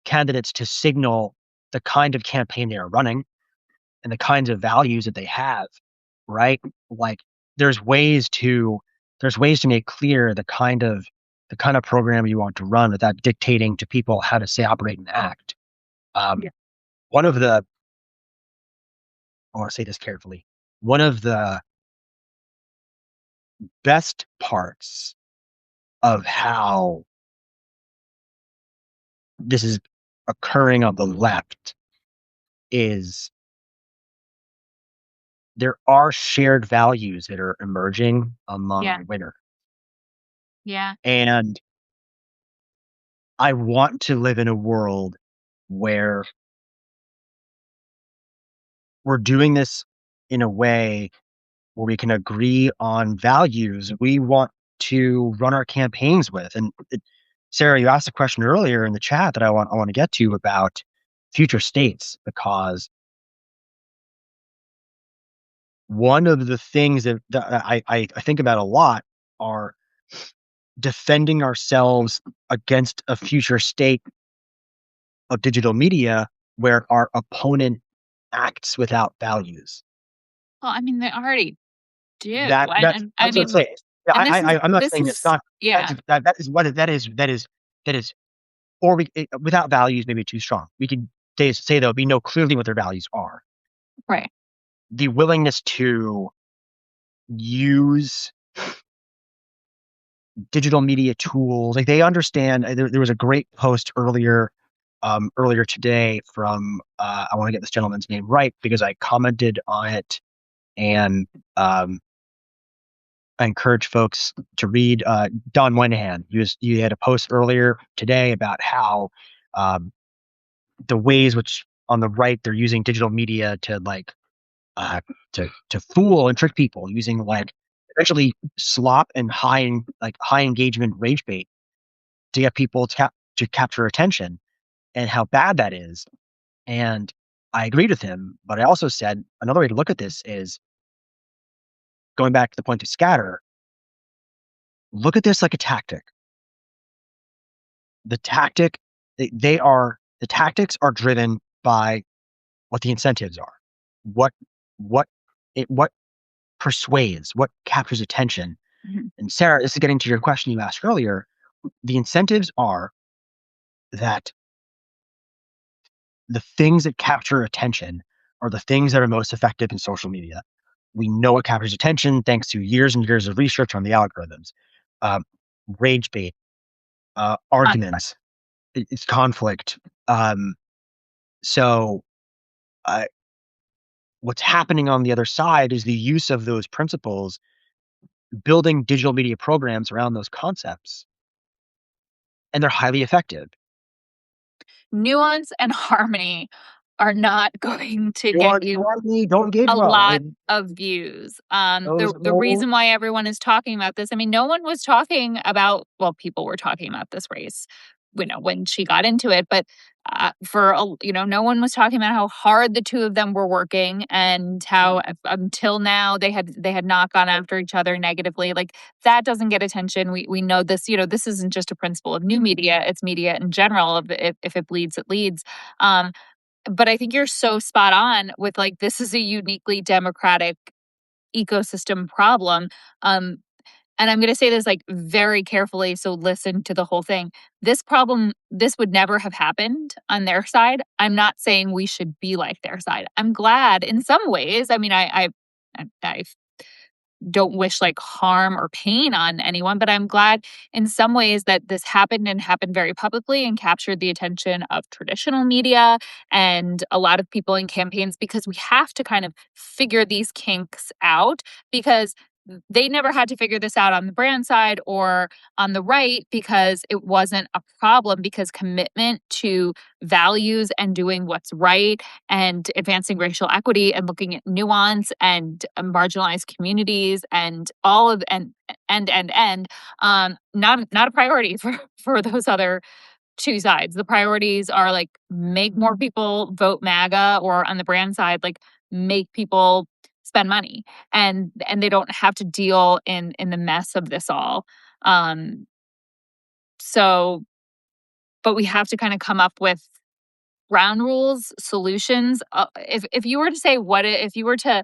candidates to signal the kind of campaign they are running and the kinds of values that they have, right? Like there's ways to there's ways to make clear the kind of program you want to run without dictating to people how to say, operate, and act. Yeah. One of the I want to say this carefully. One of the best parts of how this is occurring on the left is there are shared values that are emerging Yeah. among winners. Yeah. And I want to live in a world where we're doing this in a way where we can agree on values we want to run our campaigns with. And Sarah, you asked a question earlier in the chat that I want to get to about future states, because one of the things that I think about a lot are defending ourselves against a future state of digital media where our opponent acts without values. Well, I mean, they already do. That that's And I that's what I'm mean, saying. Yeah, and I'm not this saying it's is, not. yeah. That is what that is, or without values maybe too strong. We could say though we know clearly what their values are. Right. The willingness to use digital media tools, like they understand. There was a great post earlier today from I want to get this gentleman's name right because I commented on it, and I encourage folks to read Don Moynihan. He had a post earlier today about how um, the ways which on the right they're using digital media to like to fool and trick people using like essentially slop and high engagement rage bait to get people to capture attention, and how bad that is. And I agreed with him, but I also said another way to look at this is going back to the point of scatter. Look at this like a tactic. The tactic the tactics are driven by what the incentives are. What what what persuades, what captures attention. Mhm. And Sarah, this is getting to your question you asked earlier. The incentives are that the things that capture attention are the things that are most effective in social media. We know what captures attention thanks to years and years of research on the algorithms. Um, Rage bait, Conflict. arguments, it's conflict. Um, so uh, what's happening on the other side is the use of those principles, building digital media programs around those concepts, and they're highly effective. Nuance and harmony are not going to You get want you me, don't engage a well. lot of views. Those The reason why everyone is talking about this, I mean, no one was talking about, well, people were talking about this race, when she got into it, but no one was talking about how hard the two of them were working and how until now they had not gone after each other negatively. Like that doesn't get attention. We know this. This isn't just a principle of new media; it's media in general. If it bleeds, it leads. Um, but I think you're so spot on with like this is a uniquely democratic ecosystem problem. Um, and I'm going to say this like very carefully, so listen to the whole thing. This would never have happened on their side. I'm not saying we should be like their side. I'm glad in some ways. I mean, I don't wish like harm or pain on anyone, but I'm glad in some ways that this happened and happened very publicly and captured the attention of traditional media and a lot of people in campaigns because we have to kind of figure these kinks out because they never had to figure this out on the brand side or on the right because it wasn't a problem because commitment to values and doing what's right and advancing racial equity and looking at nuance and marginalized communities and all of not a priority for those other two sides. The priorities are like make more people vote MAGA or on the brand side, like make people spend money and they don't have to deal in the mess of this all. Um so but we have to kind of come up with ground rules, solutions. If you were to say if you were to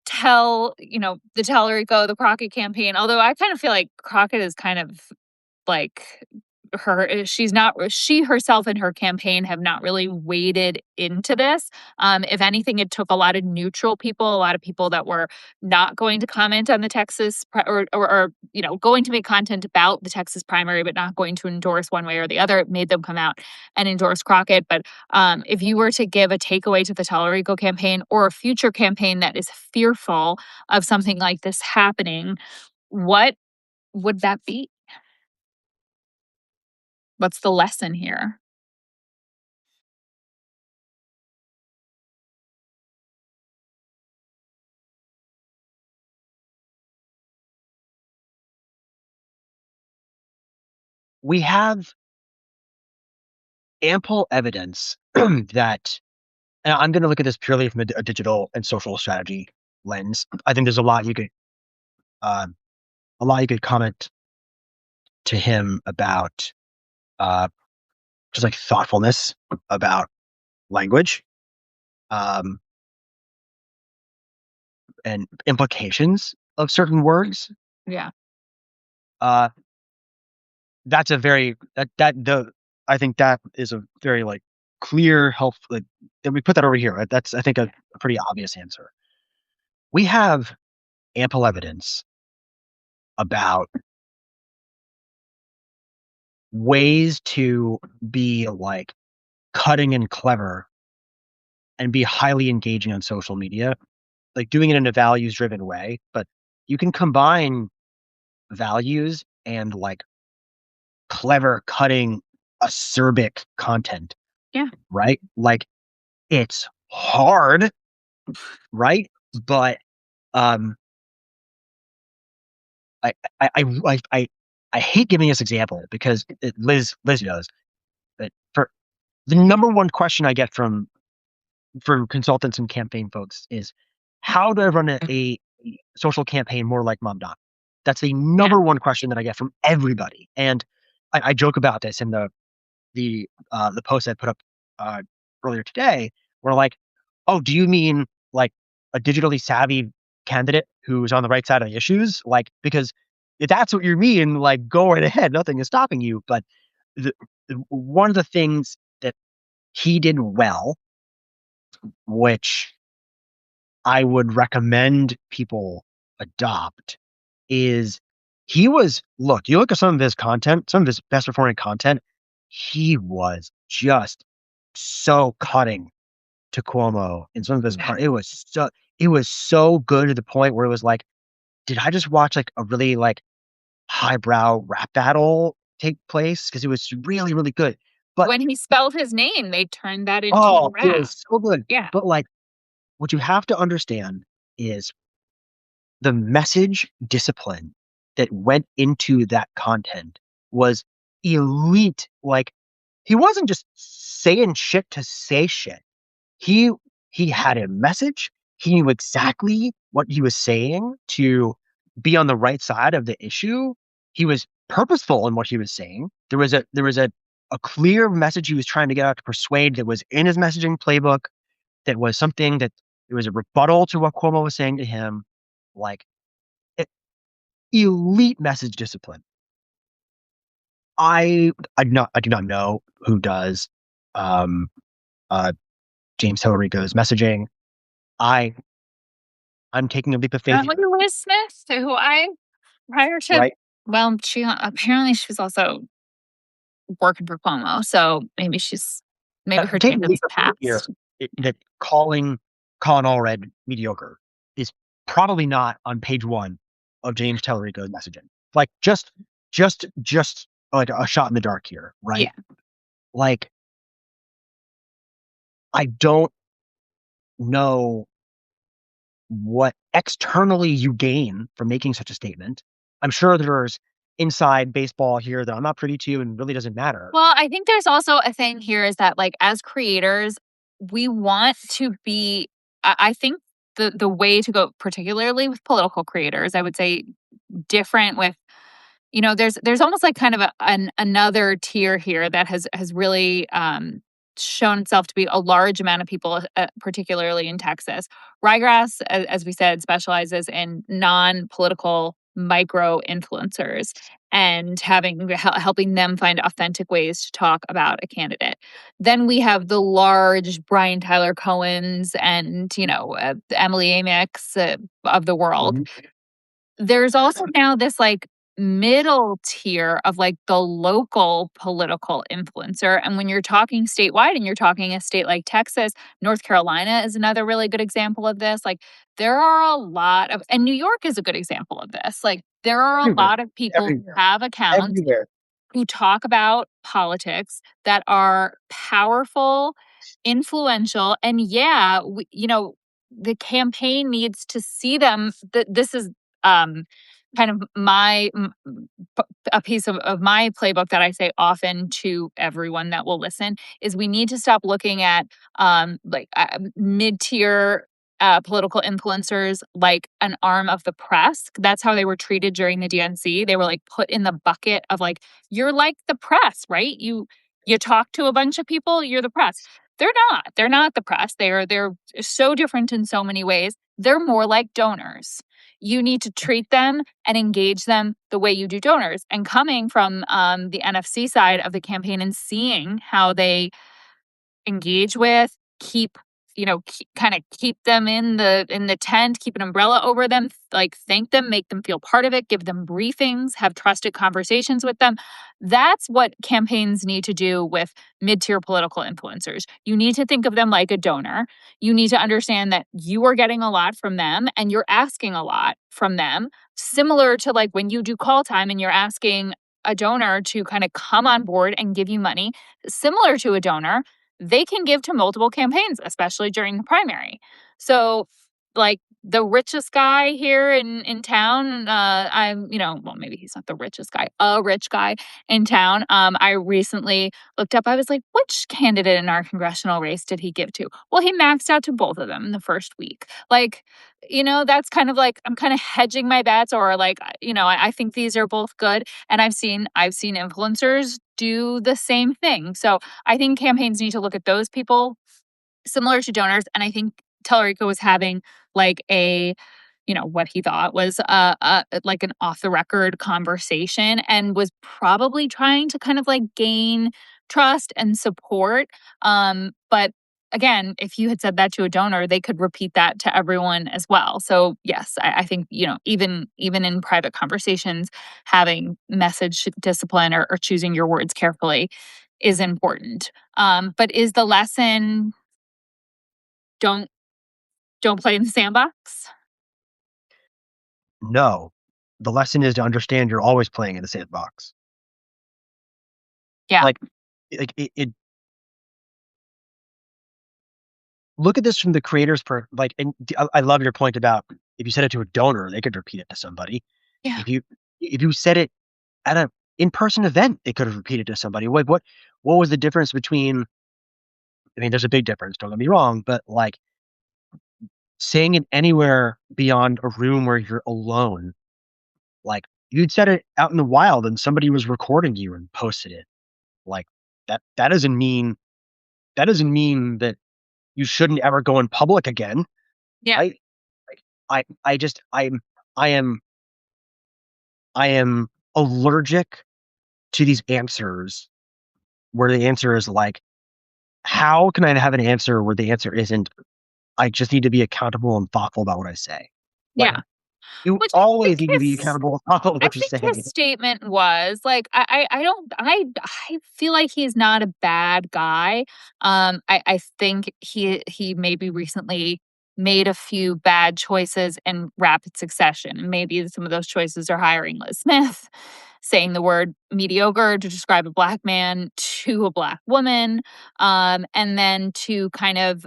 tell, the Tellerico, the Crockett campaign, although I kind of feel like Crockett is kind of like she herself and her campaign have not really waded into this. If anything, it took a lot of neutral people, a lot of people that were not going to comment on the Texas or going to make content about the Texas primary but not going to endorse one way or the other. It made them come out and endorse Crockett. But if you were to give a takeaway to the Tellerico campaign or a future campaign that is fearful of something like this happening, what would that be? What's the lesson here? we have ample evidence that, and I'm going to look at this purely from a digital and social strategy lens. I think there's uh, a lot you could comment to him about, uh, just like thoughtfulness about language, um, and implications of certain words. Yeah. Uh, that's a very that the I think that is a very like clear, help. Like, then we put that over here. Right? That's I think a pretty obvious answer. We have ample evidence about ways to be like cutting and clever and be highly engaging on social media, like doing it in a values driven way. But you can combine values and like clever, cutting, acerbic content, Yeah. right? Like it's hard, right? But um, I I I I hate giving this example because Liz knows that for the number one question I get from consultants and campaign folks is how do I run a social campaign more like Mom Doc? That's the Yeah. number one question that I get from everybody, and I joke about this in the post I put up uh, earlier today, where like, oh, do you mean like a digitally savvy candidate who's on the right side of the issues? Like, because if that's what you mean, like, go right ahead, nothing is stopping you. But the, one of the things that he did well, which I would recommend people adopt, is you look at some of his content, some of his best performing content, he was just so cutting to Cuomo in some of his Yeah. part. It was so good to the point where it was like, did I just watch like a really like highbrow rap battle take place? Because it was really, really good. But When he spelled his name, they turned that into a oh, it rap. was so good. Yeah. But like, what you have to understand is the message discipline that went into that content was elite. Like, he wasn't just saying shit to say shit. He he had a message. He knew exactly what he was saying to be on the right side of the issue. He was purposeful in what he was saying. There was a clear message he was trying to get out to persuade that was in his messaging playbook. That was something that it was a rebuttal to what Cuomo was saying to him. Like, e- elite message discipline. I do not know who does um uh James Tallarico's messaging. I I'm taking a leap of faith Not like here, Liz Smith, who I prior to right? well, she apparently she was also working for Cuomo, so maybe her I'm taking a tangents leap of faith here passed. that calling Con Allred mediocre is probably not on page one of James Tallarico's messaging. Like, just like a shot in the dark here, Yeah. right? Like, I don't know what externally you gain from making such a statement. I'm sure there's inside baseball here that I'm not privy to and really doesn't matter. Well, I think there's also a thing here is that like as creators, we want to be I think the way to go particularly with political creators, I would say different with there's almost like kind of another tier here that has really shown itself to be a large amount of people, particularly in Texas. Ryegrass, as we said, specializes in non-political micro influencers and helping them find authentic ways to talk about a candidate. Then we have the large Brian Tyler Cohens and Emily Amix of the world. Mhm. There's also now this, like, middle tier of, like, the local political influencer, and when you're talking statewide and you're talking a state like Texas, North Carolina is another really good example of this, like, there are a lot of and New York is a good example of this, like, there are a Everywhere, lot of people who everywhere, have accounts everywhere. who talk about politics that are powerful, influential, and yeah, the campaign needs to see them. This is um, kind of a piece of my playbook that I say often to everyone that will listen is we need to stop looking at mid-tier political influencers like an arm of the press. That's how they were treated during the DNC. They were like put in the bucket of like you're like the press, right? You talk to a bunch of people, you're the press. They're not. They're not the press. They're so different in so many ways. They're more like donors. You need to treat them and engage them the way you do donors. And coming from the NFC side of the campaign and seeing how they engage with, kind of keep them in the tent, keep an umbrella over them, like thank them, make them feel part of it, give them briefings, have trusted conversations with them. That's what campaigns need to do with mid-tier political influencers. You need to think of them like a donor. You need to understand that you are getting a lot from them and you're asking a lot from them, similar to like when you do call time and you're asking a donor to kind of come on board and give you money, similar to a donor they can give to multiple campaigns, especially during the primary. So, like the richest guy here in town, well, maybe he's not the richest guy, a rich guy in town. I recently looked up. I was like, which candidate in our congressional race did he give to? Well, he maxed out to both of them in the first week. Like, that's kind of like I'm kind of hedging my bets, or like, I think these are both good. And I've seen influencers do the same thing. So I think campaigns need to look at those people similar to donors. And I think Tellerico was having like what he thought was like an off the record conversation and was probably trying to kind of like gain trust and support. But again, if you had said that to a donor, they could repeat that to everyone as well. So yes, I think, even in private conversations, having message discipline or choosing your words carefully is important. But is the lesson don't don't play in the sandbox? No, the lesson is to understand you're always playing in the sandbox. Yeah. Like, it look at this from the creator's like, and I love your point about if you said it to a donor, they could repeat it to somebody. Yeah. If you said it at a in-person event, they could have repeated to somebody. What was the difference between? I mean, there's a big difference. Don't get me wrong, but like saying it anywhere beyond a room where you're alone, like you'd said it out in the wild and somebody was recording you and posted it. Like that doesn't mean that you shouldn't ever go in public again. Yeah. I I just I am I am allergic to these answers where the answer is like, how can I have an answer where the answer isn't, I just need to be accountable and thoughtful about what I say? Like, Yeah. you Which I always think need to be his accountable and thoughtful about I what you think his say. statement was like I don't I feel like he's not a bad guy. I think he maybe recently made a few bad choices in rapid succession. And maybe some of those choices are hiring Liz Smith, saying the word mediocre to describe a black man to a black woman, and then to kind of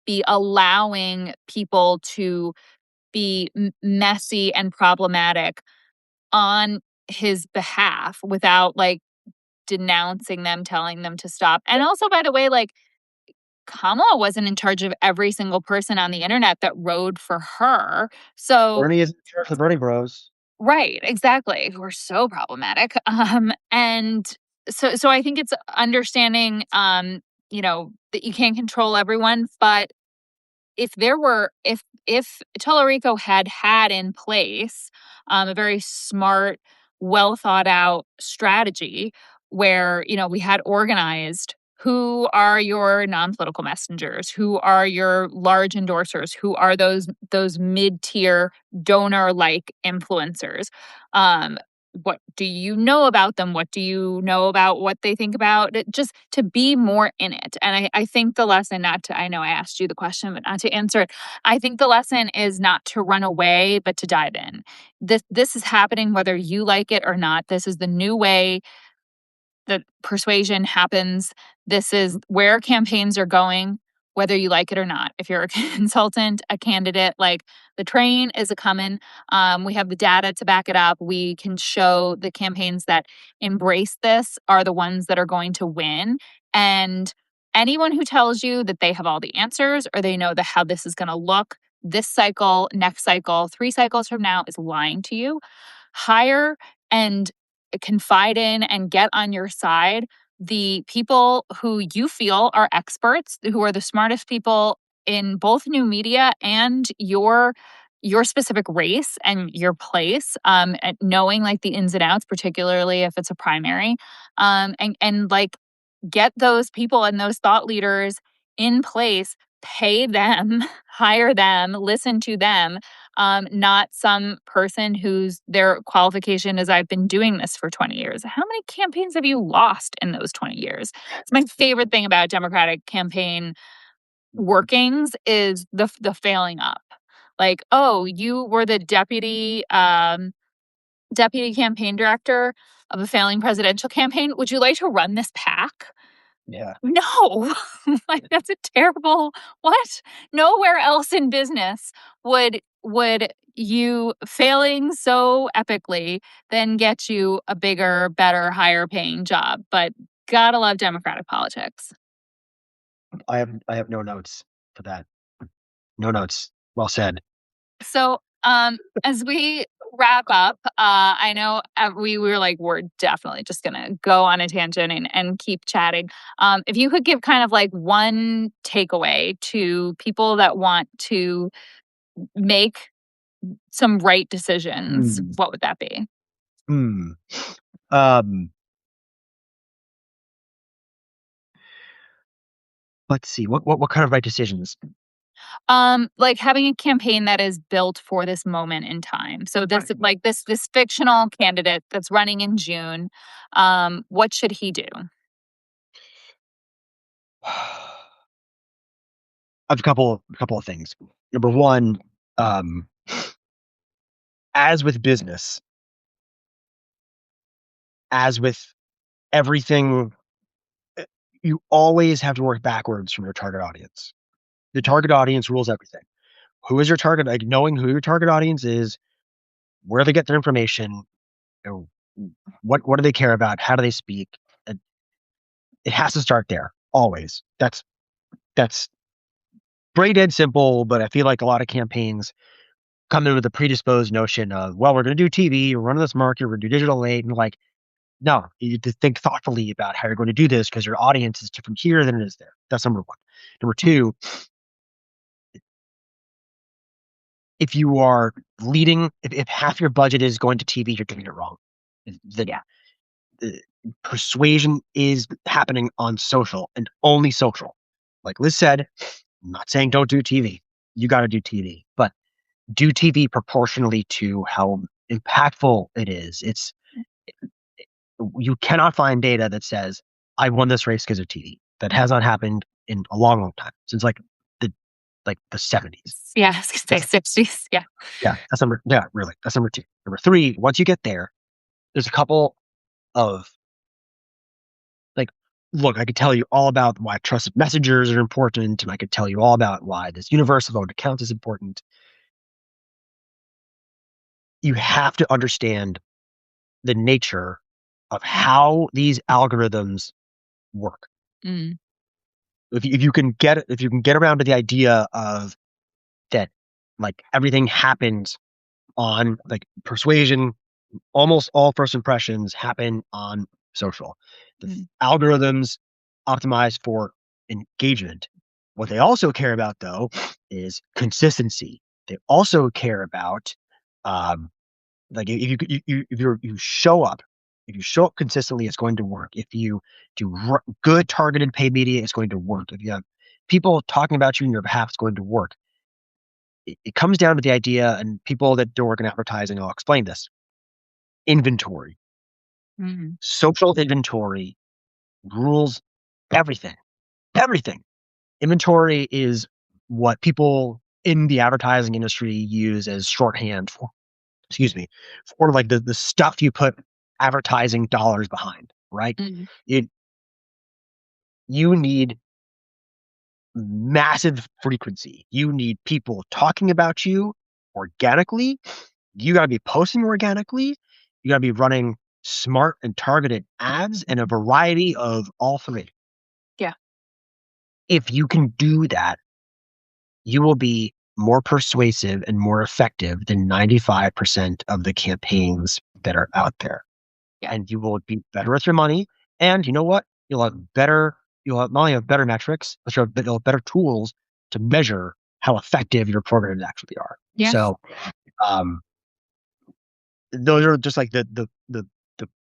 be allowing people to be messy and problematic on his behalf without like denouncing them, telling them to stop. And also, by the way, like Kamala wasn't in charge of every single person on the internet that rode for her. So, Bernie is in charge of the Bernie Bros. right, exactly. Who are so problematic. And so I think it's understanding that you can't control everyone, but if Tellerico had in place a very smart, well thought out strategy where we had organized who are your non-political messengers, who are your large endorsers, who are those mid-tier donor like influencers, what do you know about them? What do you know about what they think about it? Just to be more in it. And I think the lesson, not to, I know I asked you the question, but not to answer it. I think the lesson is not to run away, but to dive in. This is happening whether you like it or not. This is the new way that persuasion happens. This is where campaigns are going, whether you like it or not. If you're a consultant, a candidate, like the train is a coming. We have the data to back it up. We can show the campaigns that embrace this are the ones that are going to win. And anyone who tells you that they have all the answers or they know how this is going to look this cycle, next cycle, 3 cycles from now is lying to you. Hire and confide in and get on your side the people who you feel are experts, who are the smartest people in both new media and your specific race and your place, and knowing like the ins and outs, particularly if it's a primary, and like get those people and those thought leaders in place, pay them, hire them, listen to them, not some person whose their qualification is I've been doing this for 20 years. How many campaigns have you lost in those 20 years? It's my favorite thing about Democratic campaign workings is the failing up. Like, oh, you were the deputy campaign director of a failing presidential campaign. Would you like to run this pack? Yeah. No. Like, that's a terrible what? Nowhere else in business would you failing so epically then get you a bigger, better, higher paying job. But gotta love Democratic politics. I have no notes for that. No notes. Well said. So, as we wrap up, I know we were like, we're definitely just gonna go on a tangent and keep chatting. If you could give kind of like one takeaway to people that want to make some right decisions, Hmm. what would that be? Hmm. Um, let's see. What kind of right decisions? Like having a campaign that is built for this moment in time. So this like this fictional candidate that's running in June, what should he do? I've a couple of things. Number one, um, as with business, as with everything, you always have to work backwards from your target audience. The target audience rules everything. Who is your target? Like knowing who your target audience is, where they get their information, you know, what do they care about? How do they speak? It has to start there always. That's brain dead simple, but I feel like a lot of campaigns come in with a predisposed notion of, well, we're going to do TV, we're running this market, we're going to do digital late, and like, no, you need to think thoughtfully about how you're going to do this because your audience is different here than it is there. That's number one. Number two, if you are leading, if half your budget is going to TV, you're doing it wrong. The, Yeah. the persuasion is happening on social and only social. Like Liz said, I'm not saying don't do TV. You got to do TV, but do TV proportionally to how impactful it is. You cannot find data that says I won this race because of TV. That has not happened in a long, long time since the the 70s. Yeah, I was gonna say That's 60s. Yeah. yeah, that's number yeah, really. That's number two. Number three, once you get there, there's a couple of like look, I could tell you all about why trusted messengers are important, and I could tell you all about why this universal vote account is important. You have to understand the nature of how these algorithms work. Mm, If you can get around to the idea of that like everything happens on like persuasion, almost all first impressions happen on social. The mm, algorithms optimize for engagement. What they also care about though is consistency. They also care about um, like if you show up, if you show up consistently, it's going to work. If you do good targeted paid media, it's going to work. If you have people talking about you on your behalf, it's going to work. It comes down to the idea, and people that do work in advertising, I'll explain this. Inventory, mm, social inventory rules everything. Everything. Inventory is what people in the advertising industry use as shorthand for, excuse me, for like the stuff you put advertising dollars behind, right? mm. It you need massive frequency. You need people talking about you organically. You got to be posting organically. You got to be running smart and targeted ads and a variety of all three. Yeah. If you can do that, you will be more persuasive and more effective than 95% of the campaigns that are out there. Yeah. And you will be better with your money. And you know what? You'll have not only have better metrics, but you'll have better tools to measure how effective your programs actually are. Yeah. So, um, those are just like the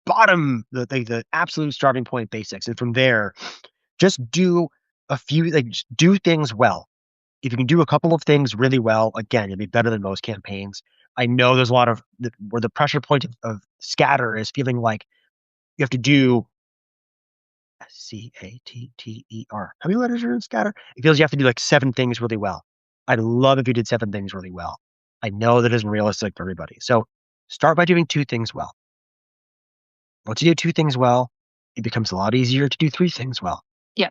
bottom, the absolute starting point basics. And from there, just do a few, like, just do things well. If you can do a couple of things really well, again, you'll be better than most campaigns. I know there's a lot of where the pressure point of scatter is feeling like you have to do SCATTER. How many letters are in scatter? It feels you have to do like 7 things really well. I'd love if you did 7 things really well. I know that isn't realistic for everybody. So start by doing 2 things well. Once you do 2 things well, it becomes a lot easier to do 3 things well. Yeah.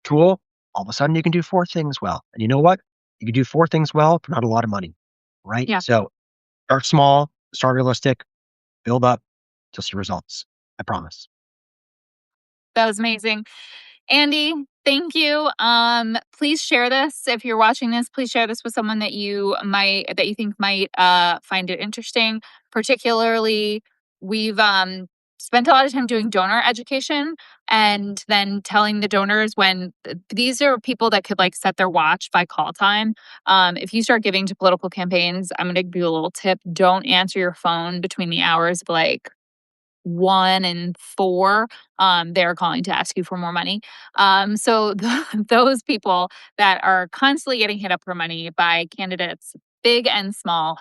Tool, all of a sudden you can do 4 things well. And you know what? You can do 4 things well for not a lot of money, right? Yeah. So start small, start realistic, build up, you'll see results. I promise. That was amazing. Andy, thank you. Please share this if you're watching this. Please share this with someone that you think might find it interesting. Particularly, we've spent a lot of time doing donor education and then telling the donors when these are people that could like set their watch by call time. If you start giving to political campaigns, I'm going to give you a little tip: don't answer your phone between the hours of like 1 and 4. They're calling to ask you for more money. So those people that are constantly getting hit up for money by candidates, big and small,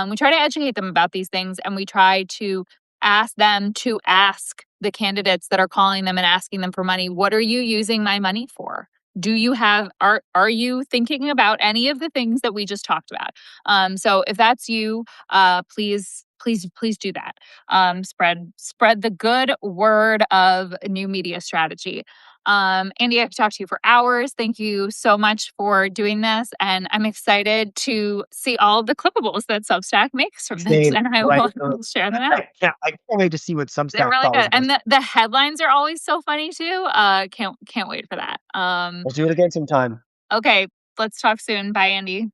we try to educate them about these things, and we try to ask them to ask the candidates that are calling them and asking them for money, what are you using my money for? Do you have are you thinking about any of the things that we just talked about? So if that's you, please do that. Spread the good word of new media strategy. Andy, I could talk to you for hours. Thank you so much for doing this. And I'm excited to see all of the clippables that Substack makes from this. Same, And I right? will share them out. I can't wait to see what They're Substack really follows good. us. And the headlines are always so funny too. Can't wait for that. Let's do it again sometime. Okay, let's talk soon. Bye, Andy.